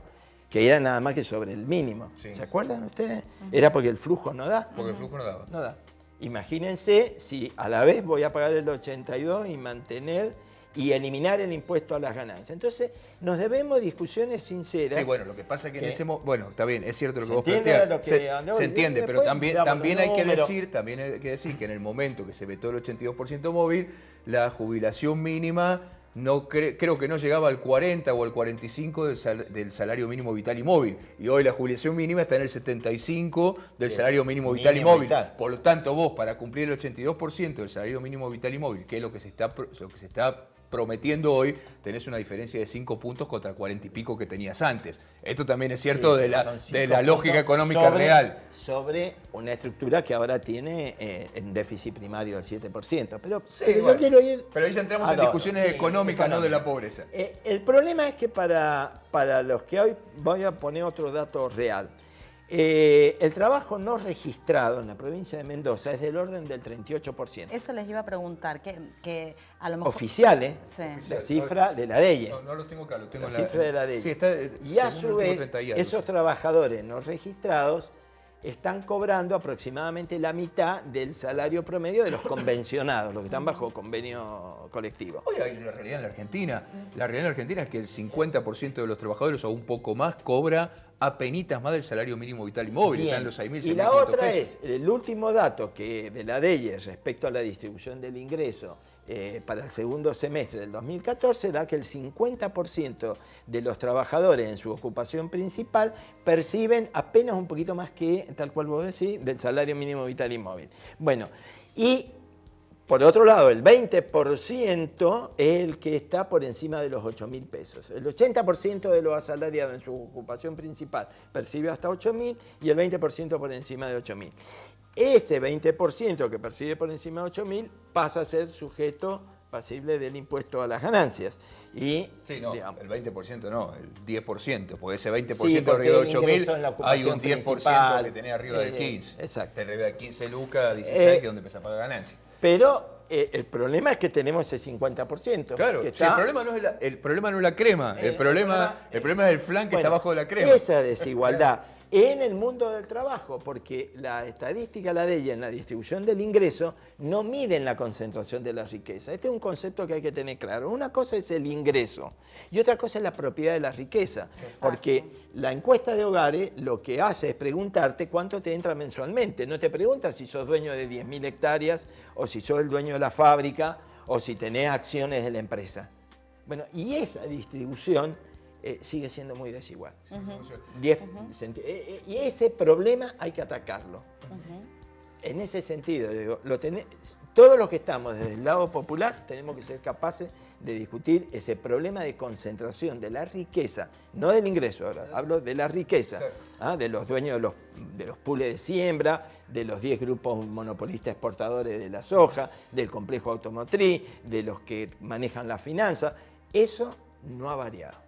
que era nada más que sobre el mínimo? Sí. ¿Se acuerdan ustedes? Era porque el flujo no da. Porque el flujo no daba. No da. Imagínense si a la vez voy a pagar el 82 y mantener y eliminar el impuesto a las ganancias. Entonces, nos debemos discusiones sinceras. Sí, bueno, lo que pasa es que en ese momento, bueno, está bien, es cierto lo que vos entiende planteás. se entiende, pero después, también hay que decir que en el momento que se vetó el 82% móvil, la jubilación mínima creo que no llegaba al 40 o al 45 del salario mínimo vital y móvil. Y hoy la jubilación mínima está en el 75 del salario mínimo vital y móvil. Por lo tanto, vos, para cumplir el 82% del salario mínimo vital y móvil, que es lo que se está prometiendo hoy, tenés una diferencia de 5 puntos contra el 40 y pico que tenías antes. Esto también es cierto de la lógica económica real. Sobre una estructura que ahora tiene en déficit primario del 7%. Pero yo quiero ir... Pero ahí ya entramos en discusiones económicas, no de la pobreza. El problema es que para los que hoy voy a poner otro dato real. El trabajo no registrado en la provincia de Mendoza es del orden del 38%. Eso les iba a preguntar, que a lo mejor... Oficiales, Sí. la cifra de la DEIE. No lo tengo acá, lo tengo la cifra de la DEIE. Sí, está, y a su vez, esos trabajadores no registrados están cobrando aproximadamente la mitad del salario promedio de los convencionados, los que están bajo convenio colectivo. Hoy hay una realidad en la Argentina. La realidad en la Argentina es que el 50% de los trabajadores o un poco más cobra apenitas más del salario mínimo vital y móvil. Bien. Están los 6.000, Y la 6.500 otra pesos. es, el último dato que de la DEIE respecto a la distribución del ingreso para el segundo semestre del 2014 da que el 50% de los trabajadores en su ocupación principal perciben apenas un poquito más que, tal cual vos decís, del salario mínimo vital y móvil. Bueno, y por otro lado, el 20% es el que está por encima de los 8.000 pesos. El 80% de los asalariados en su ocupación principal percibe hasta 8.000 y el 20% por encima de 8.000. Ese 20% que percibe por encima de 8.000 pasa a ser sujeto pasible del impuesto a las ganancias. Y, sí, no, digamos, el 20% no, el 10%, porque ese 20% sí, porque arriba de 8.000, hay un 10% principal, que tenés arriba del 15. Exacto. Arriba de 15 lucas, 16, que es donde empieza a pagar ganancias. Pero el problema es que tenemos ese 50%. Claro, que está... el problema no es la crema, el problema es el flan que está abajo de la crema. Esa desigualdad en el mundo del trabajo, porque la estadística, la de ella, en la distribución del ingreso, no miden la concentración de la riqueza. Este es un concepto que hay que tener claro. Una cosa es el ingreso y otra cosa es la propiedad de la riqueza, porque la encuesta de hogares lo que hace es preguntarte cuánto te entra mensualmente. No te pregunta si sos dueño de 10.000 hectáreas o si sos el dueño de la fábrica o si tenés acciones de la empresa. Bueno, y esa distribución sigue siendo muy desigual. Y ese problema hay que atacarlo. En ese sentido, digo, todos los que estamos desde el lado popular tenemos que ser capaces de discutir ese problema de concentración de la riqueza, no del ingreso, ahora hablo de la riqueza, de los dueños de los pools de siembra, de los 10 grupos monopolistas exportadores de la soja, del complejo automotriz, de los que manejan la finanza. Eso no ha variado.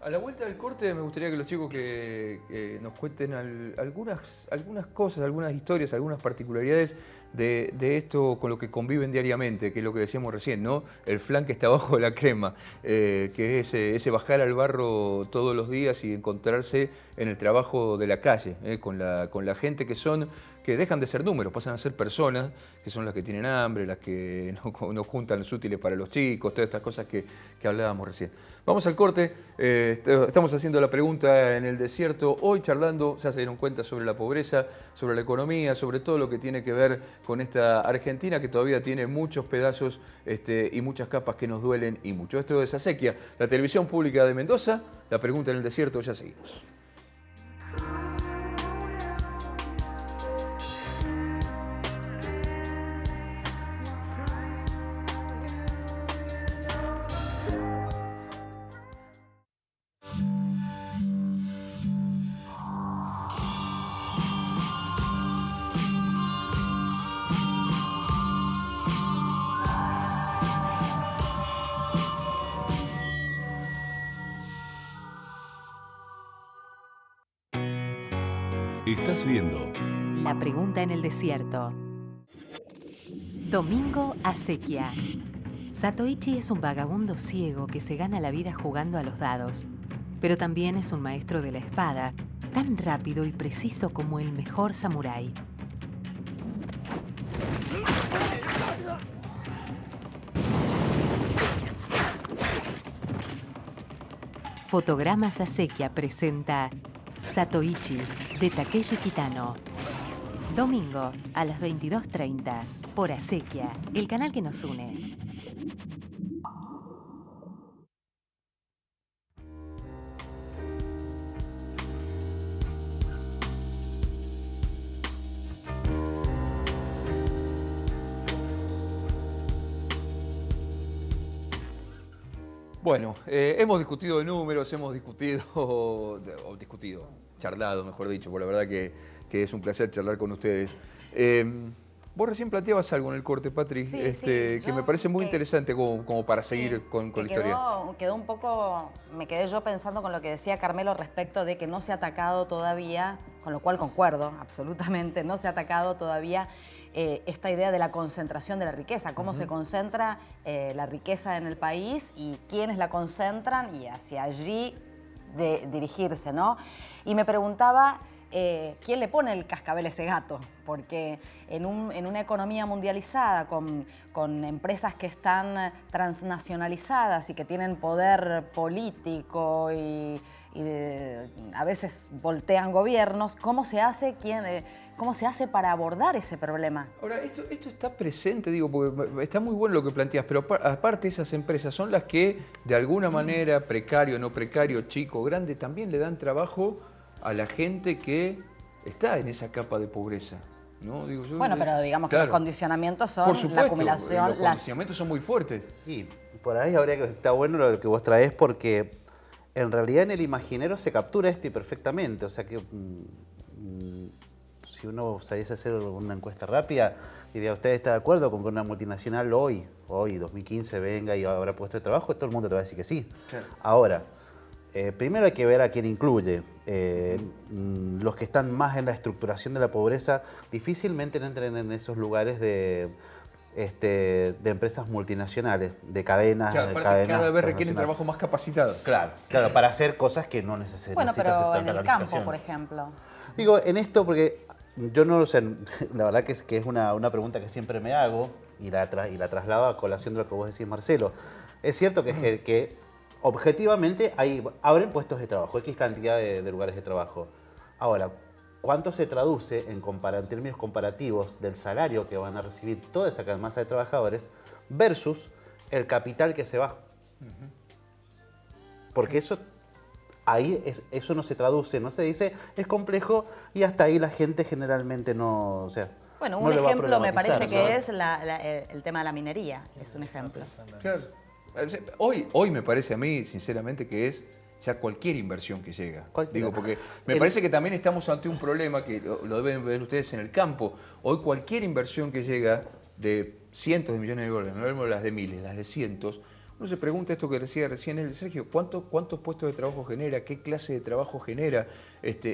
A la vuelta del corte me gustaría que los chicos que nos cuenten algunas cosas, algunas historias, algunas particularidades de esto con lo que conviven diariamente, que es lo que decíamos recién, ¿no? El flan que está abajo de la crema, que es ese bajar al barro todos los días y encontrarse en el trabajo de la calle, con la gente que dejan de ser números, pasan a ser personas, que son las que tienen hambre, las que no juntan los útiles para los chicos, todas estas cosas que hablábamos recién. Vamos al corte, estamos haciendo la pregunta en el desierto, hoy charlando, ya se dieron cuenta, sobre la pobreza, sobre la economía, sobre todo lo que tiene que ver con esta Argentina que todavía tiene muchos pedazos y muchas capas que nos duelen y mucho. Esto es Acequia, la televisión pública de Mendoza, la pregunta en el desierto, ya seguimos. Estás viendo La pregunta en el desierto. Domingo Acequia. Satoichi es un vagabundo ciego que se gana la vida jugando a los dados, pero también es un maestro de la espada, tan rápido y preciso como el mejor samurái. Fotogramas Acequia presenta Satoichi, de Takeshi Kitano. Domingo a las 22:30 por Acequia, el canal que nos une. Bueno, hemos discutido de números, hemos charlado, mejor dicho, por la verdad que es un placer charlar con ustedes. Vos recién planteabas algo en el corte, Patri, que me parece muy interesante como para seguir con la historia. Quedó un poco, me quedé yo pensando con lo que decía Carmelo respecto de que no se ha atacado todavía, con lo cual concuerdo absolutamente, no se ha atacado todavía esta idea de la concentración de la riqueza, cómo se concentra la riqueza en el país y quiénes la concentran y hacia allí dirigirse, ¿no? Y me preguntaba quién le pone el cascabel a ese gato, porque en una economía mundializada con empresas que están transnacionalizadas y que tienen poder político y a veces voltean gobiernos, ¿cómo se hace para abordar ese problema? Ahora, esto está presente, digo, porque está muy bueno lo que planteas, pero aparte esas empresas son las que de alguna manera, precario, no precario, chico, grande, también le dan trabajo a la gente que está en esa capa de pobreza. ¿No? Digo, bueno, pero digamos que los condicionamientos son por supuesto, la acumulación. Los condicionamientos son muy fuertes. Y por ahí habría que estar bueno lo que vos traés, porque en realidad en el imaginario se captura esto y perfectamente. O sea que si uno saliese a hacer una encuesta rápida, diría, ¿usted está de acuerdo con que una multinacional hoy, 2015, venga y habrá puesto de trabajo? Todo el mundo te va a decir que sí. Claro. Ahora, primero hay que ver a quién incluye. Los que están más en la estructuración de la pobreza difícilmente entren en esos lugares de de empresas multinacionales, de cadenas. Claro, cada vez requieren trabajo más capacitado. Claro, para hacer cosas que no necesitan. Bueno, pero tanta en el calificación. campo, por ejemplo. Digo, en esto, porque yo no lo sé, la verdad que es una pregunta que siempre me hago y la traslado a colación de lo que vos decís, Marcelo. Es cierto que objetivamente abren puestos de trabajo, X cantidad de lugares de trabajo. Ahora, ¿cuánto se traduce en términos comparativos del salario que van a recibir toda esa masa de trabajadores versus el capital que se va? Porque eso no se traduce, no se dice, es complejo y hasta ahí la gente generalmente no, o sea, bueno, no un le va a ejemplo me parece problematizar, que es el tema de la minería, es un ejemplo. Claro. Hoy me parece a mí, sinceramente, que es ya cualquier inversión que llega. Digo, porque me parece que también estamos ante un problema que lo deben ver ustedes en el campo. Hoy cualquier inversión que llega de cientos de millones de dólares, no hablamos de las de miles, las de cientos, uno se pregunta esto que decía recién el Sergio, ¿cuántos puestos de trabajo genera? ¿Qué clase de trabajo genera?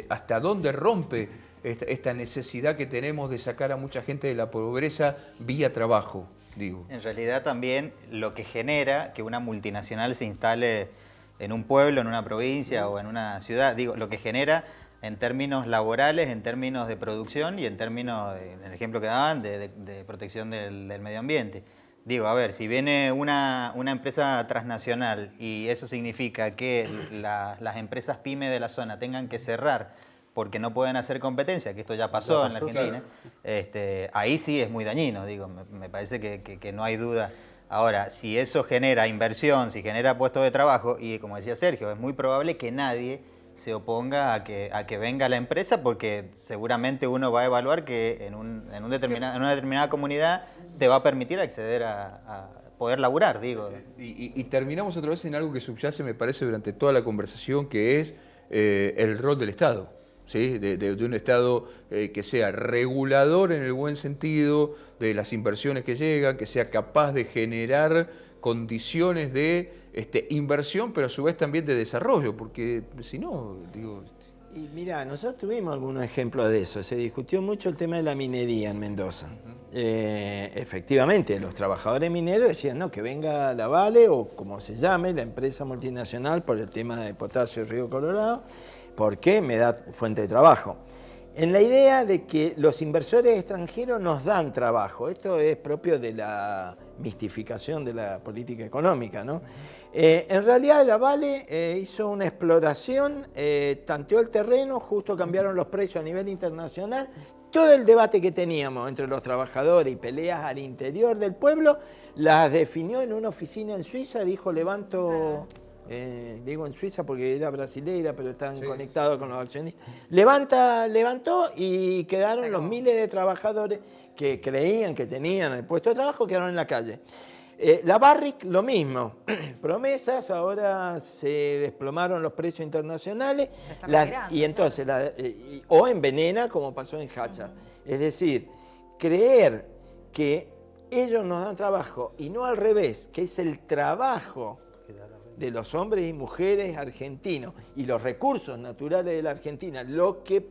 ¿Hasta dónde rompe esta necesidad que tenemos de sacar a mucha gente de la pobreza vía trabajo? Digo. En realidad también lo que genera que una multinacional se instale en un pueblo, en una provincia o en una ciudad, digo, lo que genera en términos laborales, en términos de producción y en términos, en el ejemplo que daban, de protección del medio ambiente. Digo, a ver, si viene una empresa transnacional y eso significa que las empresas pyme de la zona tengan que cerrar porque no pueden hacer competencia, que esto ya pasó en la Argentina, claro. Ahí sí es muy dañino, digo, me parece que no hay duda. Ahora, si eso genera inversión, si genera puestos de trabajo, y como decía Sergio, es muy probable que nadie se oponga a que venga la empresa, porque seguramente uno va a evaluar que en una determinada comunidad te va a permitir acceder a poder laburar, digo. Y terminamos otra vez en algo que subyace, me parece, durante toda la conversación, que es el rol del Estado. ¿Sí? De un Estado que sea regulador en el buen sentido de las inversiones que llegan, que sea capaz de generar condiciones de inversión, pero a su vez también de desarrollo, porque si no, digo... Y mira, nosotros tuvimos algunos ejemplos de eso. Se discutió mucho el tema de la minería en Mendoza. Efectivamente, los trabajadores mineros decían, no, que venga la Vale, o como se llame, la empresa multinacional por el tema de potasio Río Colorado, porque me da fuente de trabajo. En la idea de que los inversores extranjeros nos dan trabajo, esto es propio de la mistificación de la política económica, ¿no? En realidad la Vale hizo una exploración, tanteó el terreno, justo cambiaron los precios a nivel internacional, todo el debate que teníamos entre los trabajadores y peleas al interior del pueblo, las definió en una oficina en Suiza, dijo levanto... digo en Suiza porque era brasileira, pero estaban conectados con los accionistas. Levantó y quedaron los miles de trabajadores que creían que tenían el puesto de trabajo, quedaron en la calle. La Barrick, lo mismo. Promesas, ahora se desplomaron los precios internacionales y entonces o envenena, como pasó en Hacha. Es decir, creer que ellos nos dan trabajo y no al revés, que es el trabajo de los hombres y mujeres argentinos y los recursos naturales de la Argentina, lo que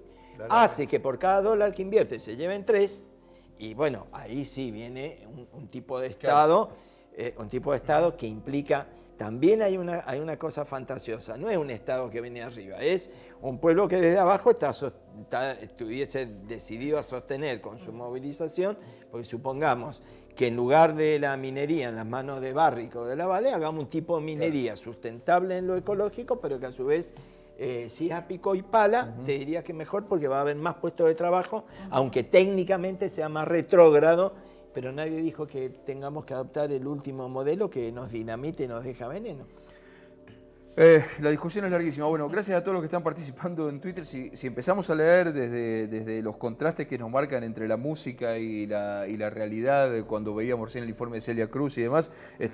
hace que por cada dólar que invierte se lleven 3, y bueno, ahí sí viene un tipo de Estado, que implica, también hay una cosa fantasiosa, no es un Estado que viene arriba, es un pueblo que desde abajo estuviese decidido a sostener con su movilización, porque supongamos que en lugar de la minería en las manos de Barrick o de la Vale, hagamos un tipo de minería sustentable en lo ecológico, pero que a su vez, si es a pico y pala, te diría que mejor porque va a haber más puestos de trabajo, aunque técnicamente sea más retrógrado, pero nadie dijo que tengamos que adoptar el último modelo que nos dinamite y nos deja veneno. La discusión es larguísima. Bueno, gracias a todos los que están participando en Twitter. Si empezamos a leer desde los contrastes que nos marcan entre la música y la realidad, cuando veíamos recién el informe de Celia Cruz y demás,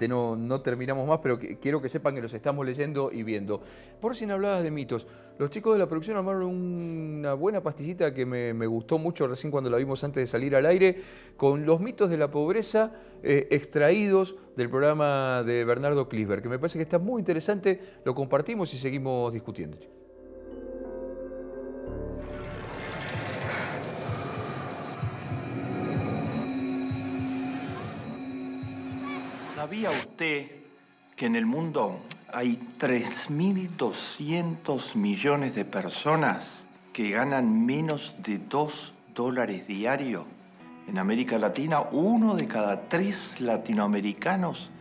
no terminamos más, pero quiero que sepan que los estamos leyendo y viendo. Por si no hablabas de mitos, los chicos de la producción armaron una buena pastillita que me gustó mucho recién cuando la vimos antes de salir al aire, con los mitos de la pobreza extraídos del programa de Bernardo Klinsberg, que me parece que está muy interesante. Lo compartimos y seguimos discutiendo. ¿Sabía usted que en el mundo hay 3.200 millones de personas que ganan menos de $2 diario? En América Latina, 1 de cada 3 latinoamericanos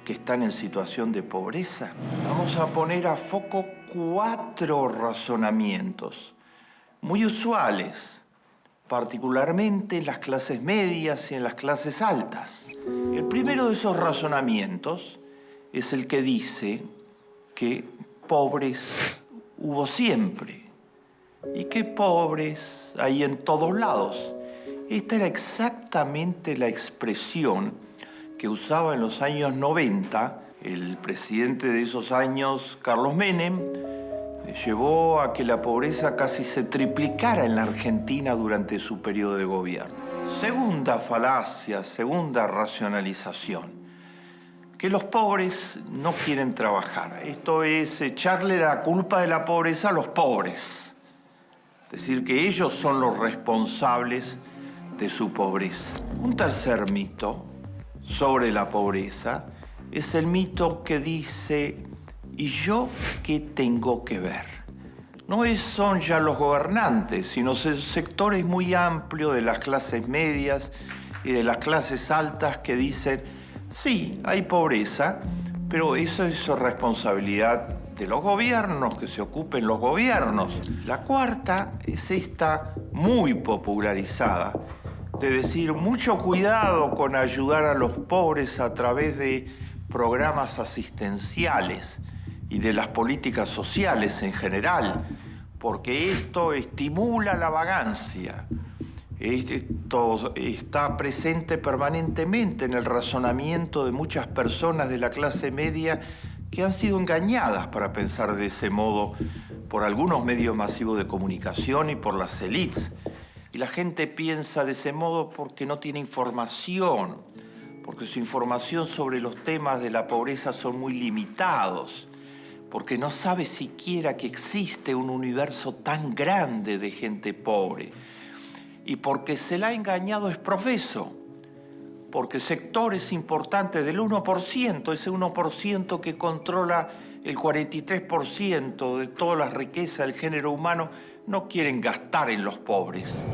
que están en situación de pobreza. Vamos a poner a foco 4 razonamientos muy usuales, particularmente en las clases medias y en las clases altas. El primero de esos razonamientos es el que dice que pobres hubo siempre y que pobres hay en todos lados. Esta era exactamente la expresión que usaba en los años 90 el presidente de esos años, Carlos Menem. Llevó a que la pobreza casi se triplicara en la Argentina durante su periodo de gobierno. Segunda falacia, segunda racionalización, que los pobres no quieren trabajar. Esto es echarle la culpa de la pobreza a los pobres. Es decir, que ellos son los responsables de su pobreza. Un tercer mito sobre la pobreza es el mito que dice: ¿y yo qué tengo que ver? No son ya los gobernantes, sino sectores muy amplios de las clases medias y de las clases altas que dicen: sí, hay pobreza, pero eso es responsabilidad de los gobiernos, que se ocupen los gobiernos. La cuarta es esta muy popularizada, de decir: mucho cuidado con ayudar a los pobres a través de programas asistenciales y de las políticas sociales en general, porque esto estimula la vagancia. Esto está presente permanentemente en el razonamiento de muchas personas de la clase media que han sido engañadas para pensar de ese modo por algunos medios masivos de comunicación y por las élites. Y la gente piensa de ese modo porque no tiene información, porque su información sobre los temas de la pobreza son muy limitados, porque no sabe siquiera que existe un universo tan grande de gente pobre, y porque se la ha engañado es profeso, porque sectores importantes del 1%, ese 1% que controla el 43% de toda la riqueza del género humano, no quieren gastar en los pobres.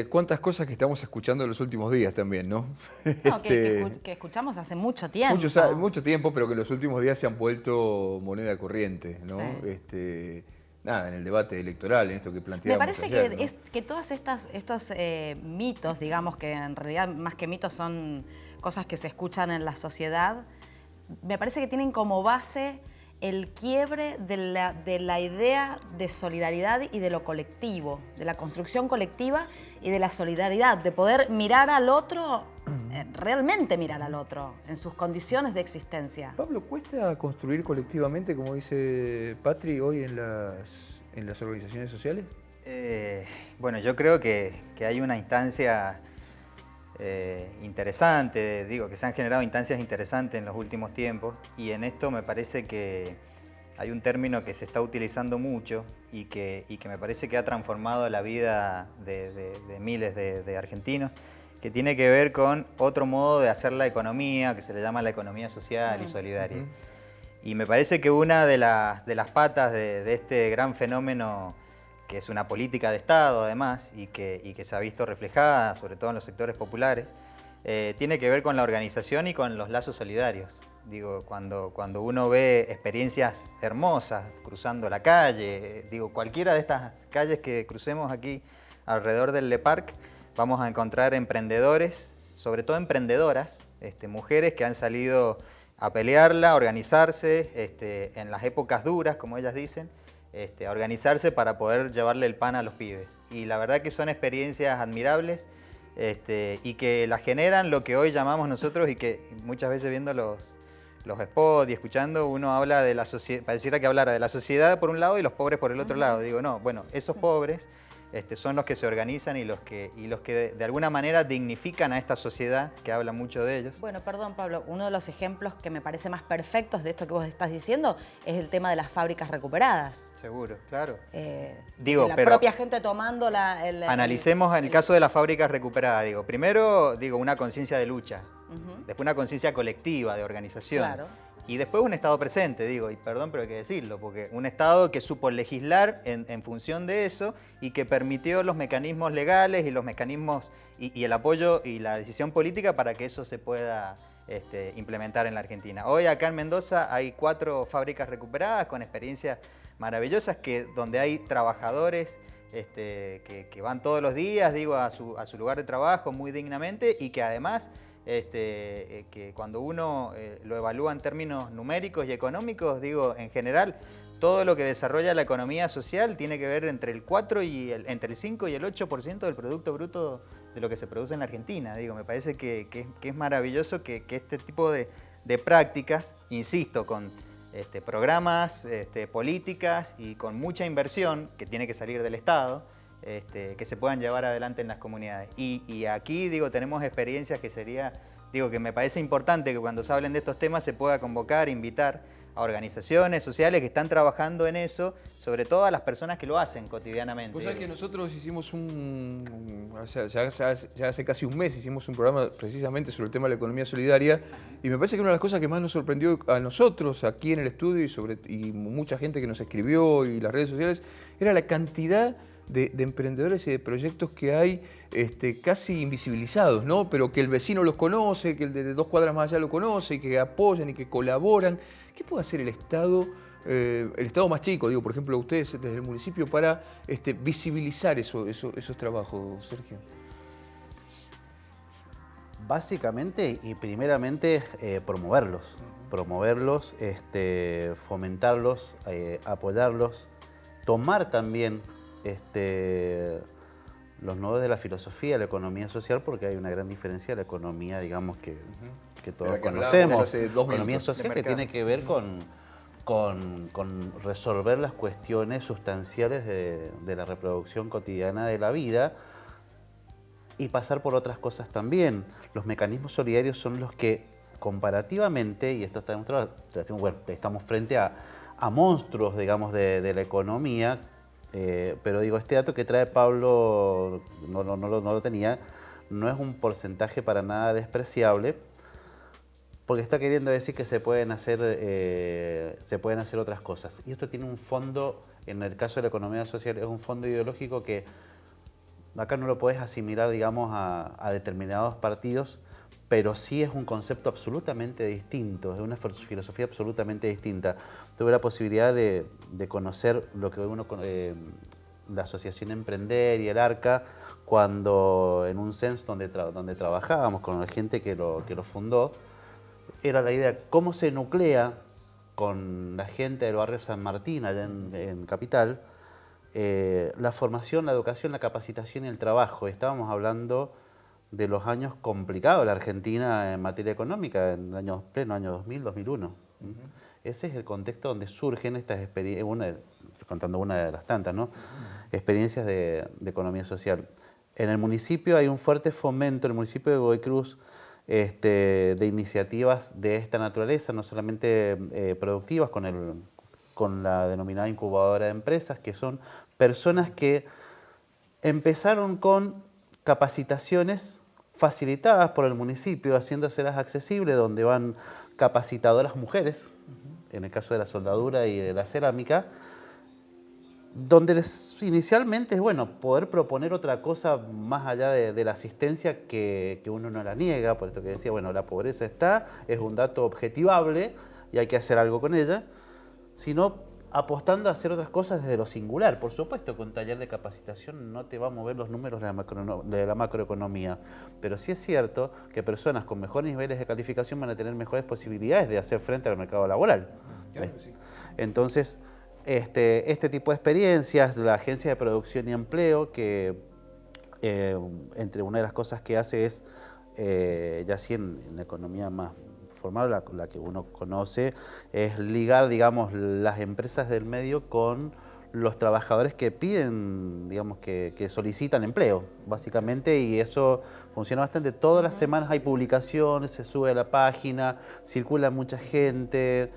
Cuántas cosas que estamos escuchando en los últimos días también, ¿no? No, que escuchamos hace mucho tiempo. Mucho tiempo, pero que en los últimos días se han vuelto moneda corriente, ¿no? Sí. Nada, en el debate electoral, en esto que planteamos. Me parece ayer, que todos estos mitos, digamos, que en realidad más que mitos son cosas que se escuchan en la sociedad, me parece que tienen como base el quiebre de la idea de solidaridad y de lo colectivo, de la construcción colectiva y de la solidaridad, de poder mirar al otro, realmente mirar al otro, en sus condiciones de existencia. Pablo, ¿cuesta construir colectivamente, como dice Patri, hoy en las organizaciones sociales? Bueno, yo creo que hay una instancia interesante, digo que se han generado instancias interesantes en los últimos tiempos, y en esto me parece que hay un término que se está utilizando mucho y que me parece que ha transformado la vida de miles de argentinos, que tiene que ver con otro modo de hacer la economía, que se le llama la economía social y solidaria. Y me parece que una de las patas de este gran fenómeno, que es una política de Estado además, y que se ha visto reflejada sobre todo en los sectores populares, tiene que ver con la organización y con los lazos solidarios. Digo, cuando uno ve experiencias hermosas cruzando la calle, digo, cualquiera de estas calles que crucemos aquí alrededor del Le Parc, vamos a encontrar emprendedores, sobre todo emprendedoras, mujeres que han salido a pelearla, a organizarse en las épocas duras, como ellas dicen, a organizarse para poder llevarle el pan a los pibes. Y la verdad que son experiencias admirables y que las generan lo que hoy llamamos nosotros, y que muchas veces viendo los spots y escuchando, uno habla de la sociedad, pareciera que hablara de la sociedad por un lado y los pobres por el otro lado. Digo, no, bueno, esos pobres son los que se organizan y los que de alguna manera dignifican a esta sociedad, que habla mucho de ellos. Bueno, perdón, Pablo, uno de los ejemplos que me parece más perfectos de esto que vos estás diciendo es el tema de las fábricas recuperadas. Seguro, claro. De la propia gente tomando analicemos el caso de las fábricas recuperadas. Primero, una conciencia de lucha, después una conciencia colectiva, de organización. Claro. Y después un Estado presente, y perdón, pero hay que decirlo, porque un Estado que supo legislar en función de eso y que permitió los mecanismos legales y los mecanismos y el apoyo y la decisión política para que eso se pueda implementar en la Argentina. Hoy acá en Mendoza hay 4 fábricas recuperadas con experiencias maravillosas donde hay trabajadores que van todos los días, a su lugar de trabajo muy dignamente y que además que cuando uno lo evalúa en términos numéricos y económicos, en general, todo lo que desarrolla la economía social tiene que ver entre el 4 y entre el 5 y el 8% del Producto Bruto de lo que se produce en la Argentina. Me parece que es maravilloso que este tipo de prácticas, insisto, con programas, políticas y con mucha inversión que tiene que salir del Estado, que se puedan llevar adelante en las comunidades. Y aquí, tenemos experiencias que que me parece importante que cuando se hablen de estos temas se pueda convocar, invitar a organizaciones sociales que están trabajando en eso, sobre todo a las personas que lo hacen cotidianamente. Vos sabés que nosotros hicimos ya hace casi un mes hicimos un programa precisamente sobre el tema de la economía solidaria y me parece que una de las cosas que más nos sorprendió a nosotros aquí en el estudio y mucha gente que nos escribió y las redes sociales era la cantidad de emprendedores y de proyectos que hay casi invisibilizados, ¿no? Pero que el vecino los conoce, que el de 2 cuadras más allá lo conoce, y que apoyan y que colaboran. ¿Qué puede hacer el Estado más chico, por ejemplo, ustedes desde el municipio, para visibilizar esos trabajos, Sergio? Básicamente y primeramente promoverlos, fomentarlos, apoyarlos, tomar también los nodos de la filosofía, la economía social, porque hay una gran diferencia de la economía, que todos conocemos. Hace 2 economía minutos. social que tiene que ver con resolver las cuestiones sustanciales de la reproducción cotidiana de la vida y pasar por otras cosas también. Los mecanismos solidarios son los que comparativamente, y esto está demostrado, estamos frente a monstruos, de la economía. Pero este dato que trae Pablo, no lo tenía, no es un porcentaje para nada despreciable, porque está queriendo decir que se pueden hacer otras cosas. Y esto tiene un fondo, en el caso de la economía social, es un fondo ideológico que acá no lo podés asimilar, a determinados partidos, pero sí es un concepto absolutamente distinto, es una filosofía absolutamente distinta. Tuve la posibilidad de conocer lo que la Asociación Emprender y el ARCA, cuando en un censo donde trabajábamos con la gente que lo fundó, era la idea cómo se nuclea con la gente del barrio San Martín, allá en Capital, la formación, la educación, la capacitación y el trabajo. Estábamos hablando de los años complicados de la Argentina en materia económica, en pleno año 2000, 2001. Ese es el contexto donde surgen estas experiencias, contando una de las tantas, ¿no? Experiencias de economía social. En el municipio hay un fuerte fomento, en el municipio de Godoy Cruz, de iniciativas de esta naturaleza, no solamente productivas, con la denominada incubadora de empresas, que son personas que empezaron con capacitaciones facilitadas por el municipio, haciéndoselas accesibles, donde van capacitadoras mujeres, en el caso de la soldadura y de la cerámica, donde inicialmente es poder proponer otra cosa más allá de la asistencia que uno no la niega, por esto que decía, la pobreza está, es un dato objetivable y hay que hacer algo con ella, sino apostando a hacer otras cosas desde lo singular. Por supuesto que un taller de capacitación no te va a mover los números de la macroeconomía, pero sí es cierto que personas con mejores niveles de calificación van a tener mejores posibilidades de hacer frente al mercado laboral. Claro, sí. Entonces, este tipo de experiencias, la Agencia de Producción y Empleo, que entre una de las cosas que hace es, ya sí en la economía más formal, la que uno conoce, es ligar, las empresas del medio con los trabajadores que piden, digamos, que solicitan empleo, básicamente, y eso funciona bastante. Todas las semanas hay publicaciones, se sube a la página, circula mucha gente.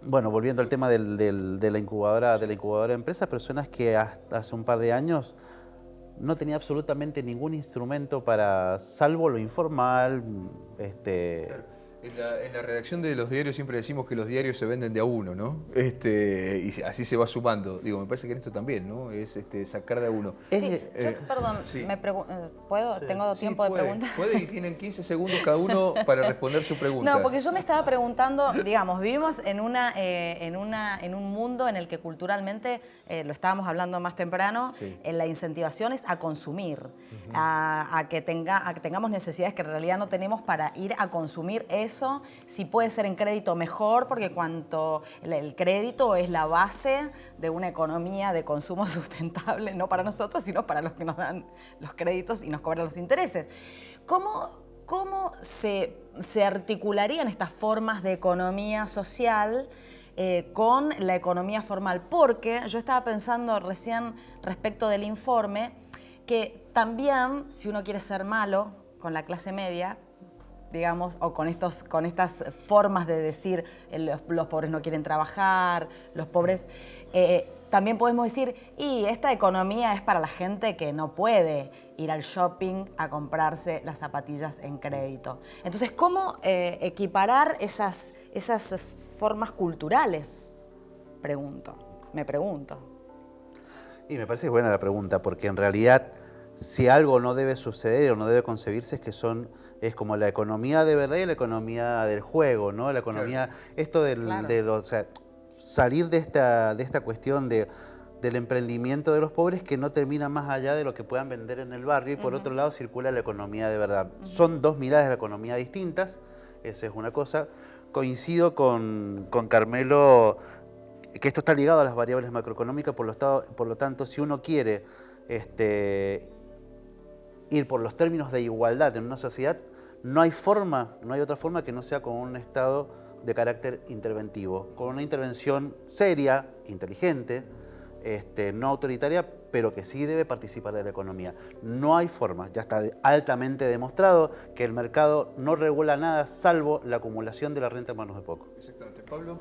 Bueno, volviendo al tema de la incubadora de empresas, personas que hasta hace un par de años no tenía absolutamente ningún instrumento para, salvo lo informal. En la redacción de los diarios siempre decimos que los diarios se venden de a uno, ¿no? Y así se va sumando. Digo, me parece que en esto también, ¿no? Es sacar de a uno. Sí, perdón, sí. ¿puedo? Sí. ¿Tengo tiempo de preguntar? Puede y tienen 15 segundos cada uno para responder su pregunta. No, porque yo me estaba preguntando, digamos, vivimos en un mundo en el que culturalmente, lo estábamos hablando más temprano, la incentivación es a consumir, a que tengamos necesidades que en realidad no tenemos para ir a consumir eso. Si puede ser en crédito mejor, porque el crédito es la base de una economía de consumo sustentable, no para nosotros, sino para los que nos dan los créditos y nos cobran los intereses. ¿Cómo se articularían estas formas de economía social con la economía formal? Porque yo estaba pensando recién respecto del informe que también, si uno quiere ser malo con la clase media, digamos, o con estas formas de decir los pobres no quieren trabajar, los pobres... también podemos decir, y esta economía es para la gente que no puede ir al shopping a comprarse las zapatillas en crédito. Entonces, ¿cómo equiparar esas formas culturales? Me pregunto. Y me parece buena la pregunta, porque en realidad, si algo no debe suceder o no debe concebirse, es como la economía de verdad y la economía del juego, ¿no? La economía, esto o sea, salir de esta cuestión del emprendimiento de los pobres que no termina más allá de lo que puedan vender en el barrio, y por otro lado circula la economía de verdad. Son dos miradas de la economía distintas, esa es una cosa. Coincido con Carmelo que esto está ligado a las variables macroeconómicas, por lo tanto, si uno quiere ir por los términos de igualdad en una sociedad, no hay otra forma que no sea con un Estado de carácter interventivo, con una intervención seria, inteligente, no autoritaria, pero que sí debe participar de la economía. No hay forma, ya está altamente demostrado que el mercado no regula nada salvo la acumulación de la renta en manos de pocos. Exactamente. ¿Pablo?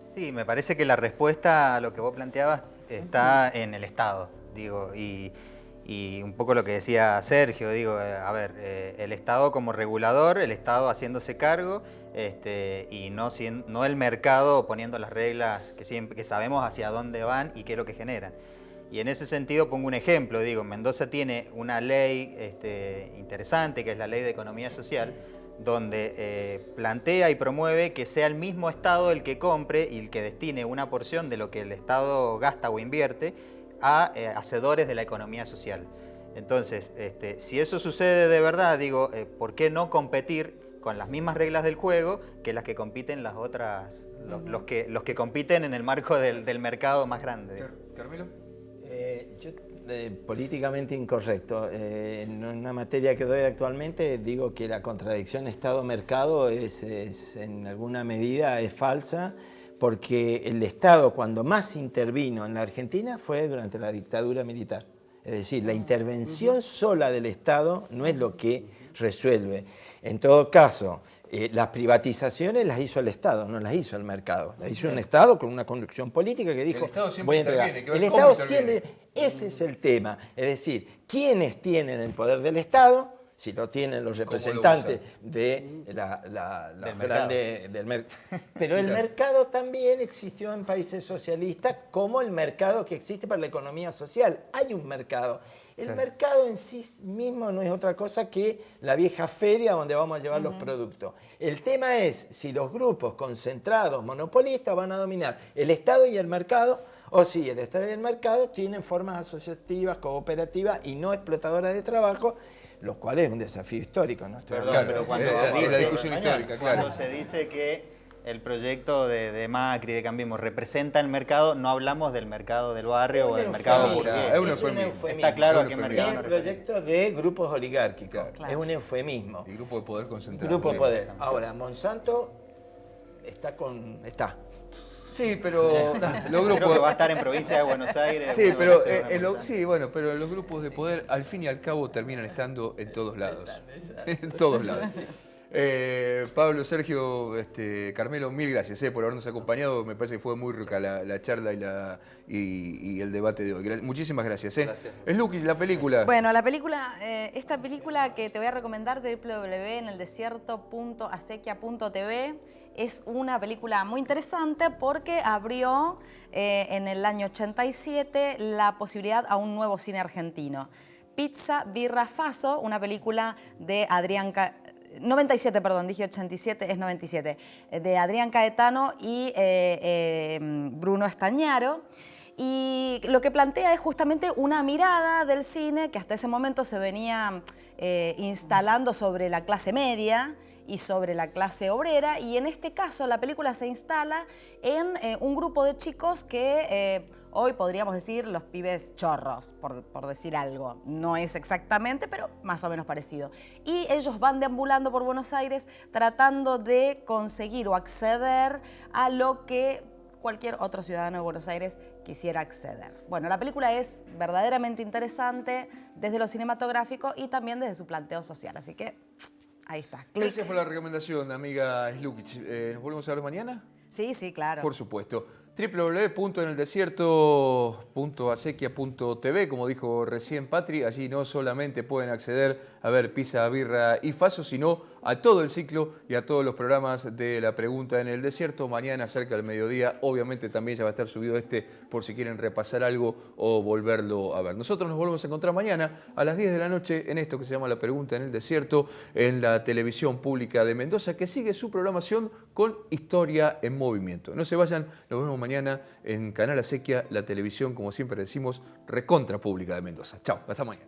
Sí, me parece que la respuesta a lo que vos planteabas está en el Estado, digo, y un poco lo que decía Sergio, digo, a ver, el Estado como regulador, el Estado haciéndose cargo, y no el mercado poniendo las reglas que sabemos hacia dónde van y qué es lo que generan. Y en ese sentido pongo un ejemplo, digo, Mendoza tiene una ley interesante, que es la Ley de Economía Social, donde plantea y promueve que sea el mismo Estado el que compre y el que destine una porción de lo que el Estado gasta o invierte a hacedores de la economía social. Entonces, si eso sucede de verdad, digo, ¿por qué no competir con las mismas reglas del juego que las que compiten las otras, los que compiten en el marco del mercado más grande? ¿Carmelo? Políticamente incorrecto. En una materia que doy actualmente digo que la contradicción Estado-mercado en alguna medida es falsa, porque el Estado cuando más intervino en la Argentina fue durante la dictadura militar. Es decir, la intervención sola del Estado no es lo que resuelve. En todo caso, las privatizaciones las hizo el Estado, no las hizo el mercado. Las hizo un Estado con una conducción política que dijo, voy a entregar. El Estado siempre, ese es el tema. Es decir, ¿quiénes tienen el poder del Estado? Si lo tienen los representantes de del mercado. Pero el mercado también existió en países socialistas como el mercado que existe para la economía social. Hay un mercado. El mercado en sí mismo no es otra cosa que la vieja feria donde vamos a llevar los productos. El tema es si los grupos concentrados, monopolistas, van a dominar el Estado y el mercado, o si el Estado y el mercado tienen formas asociativas, cooperativas y no explotadoras de trabajo, los cuales es un desafío histórico, ¿no? Perdón, pero cuando se dice que el proyecto de Macri, de Cambiemos, representa el mercado, no hablamos del mercado del barrio o del mercado burgués. Es un eufemismo. Está claro a qué mercado. Es el proyecto de grupos oligárquicos. Claro. Es un eufemismo. El grupo de poder concentrado. Grupo de poder. Ahora, Monsanto está. Sí, pero los grupos... Creo que va a estar en provincia de Buenos Aires. Sí, pero, sí, bueno, pero los grupos de poder al fin y al cabo terminan estando en todos lados. En todos lados. Pablo, Sergio, Carmelo, mil gracias por habernos acompañado. Me parece que fue muy rica la charla y el debate de hoy. Muchísimas gracias. Gracias. Luqui, la película. Bueno, la película, esta película que te voy a recomendar, www.eneldesierto.acequia.tv, es una película muy interesante porque abrió en el año 87 la posibilidad a un nuevo cine argentino. Pizza, Birra, Faso, una película de Adrián... 97, perdón, dije 87, es 97, de Adrián Caetano y Bruno Estañaro. Y lo que plantea es justamente una mirada del cine que hasta ese momento se venía instalando sobre la clase media y sobre la clase obrera, y en este caso la película se instala en un grupo de chicos que hoy podríamos decir los pibes chorros, por decir algo. No es exactamente, pero más o menos parecido. Y ellos van deambulando por Buenos Aires tratando de conseguir o acceder a lo que cualquier otro ciudadano de Buenos Aires quisiera acceder. Bueno, la película es verdaderamente interesante desde lo cinematográfico y también desde su planteo social, así que ahí está. Click. Gracias por la recomendación, amiga Slukic. ¿Nos volvemos a ver mañana? Sí, sí, claro. Por supuesto. www.eneldesierto.acequia.tv, como dijo recién Patri, allí no solamente pueden acceder a ver Pizza, Birra y Faso, sino a todo el ciclo y a todos los programas de La Pregunta en el Desierto. Mañana cerca del mediodía, obviamente también ya va a estar subido por si quieren repasar algo o volverlo a ver. Nosotros nos volvemos a encontrar mañana a las 10 de la noche en esto que se llama La Pregunta en el Desierto, en la televisión pública de Mendoza, que sigue su programación con Historia en Movimiento. No se vayan, nos vemos mañana en Canal Acequia, la televisión, como siempre decimos, recontra pública de Mendoza. Chao, hasta mañana.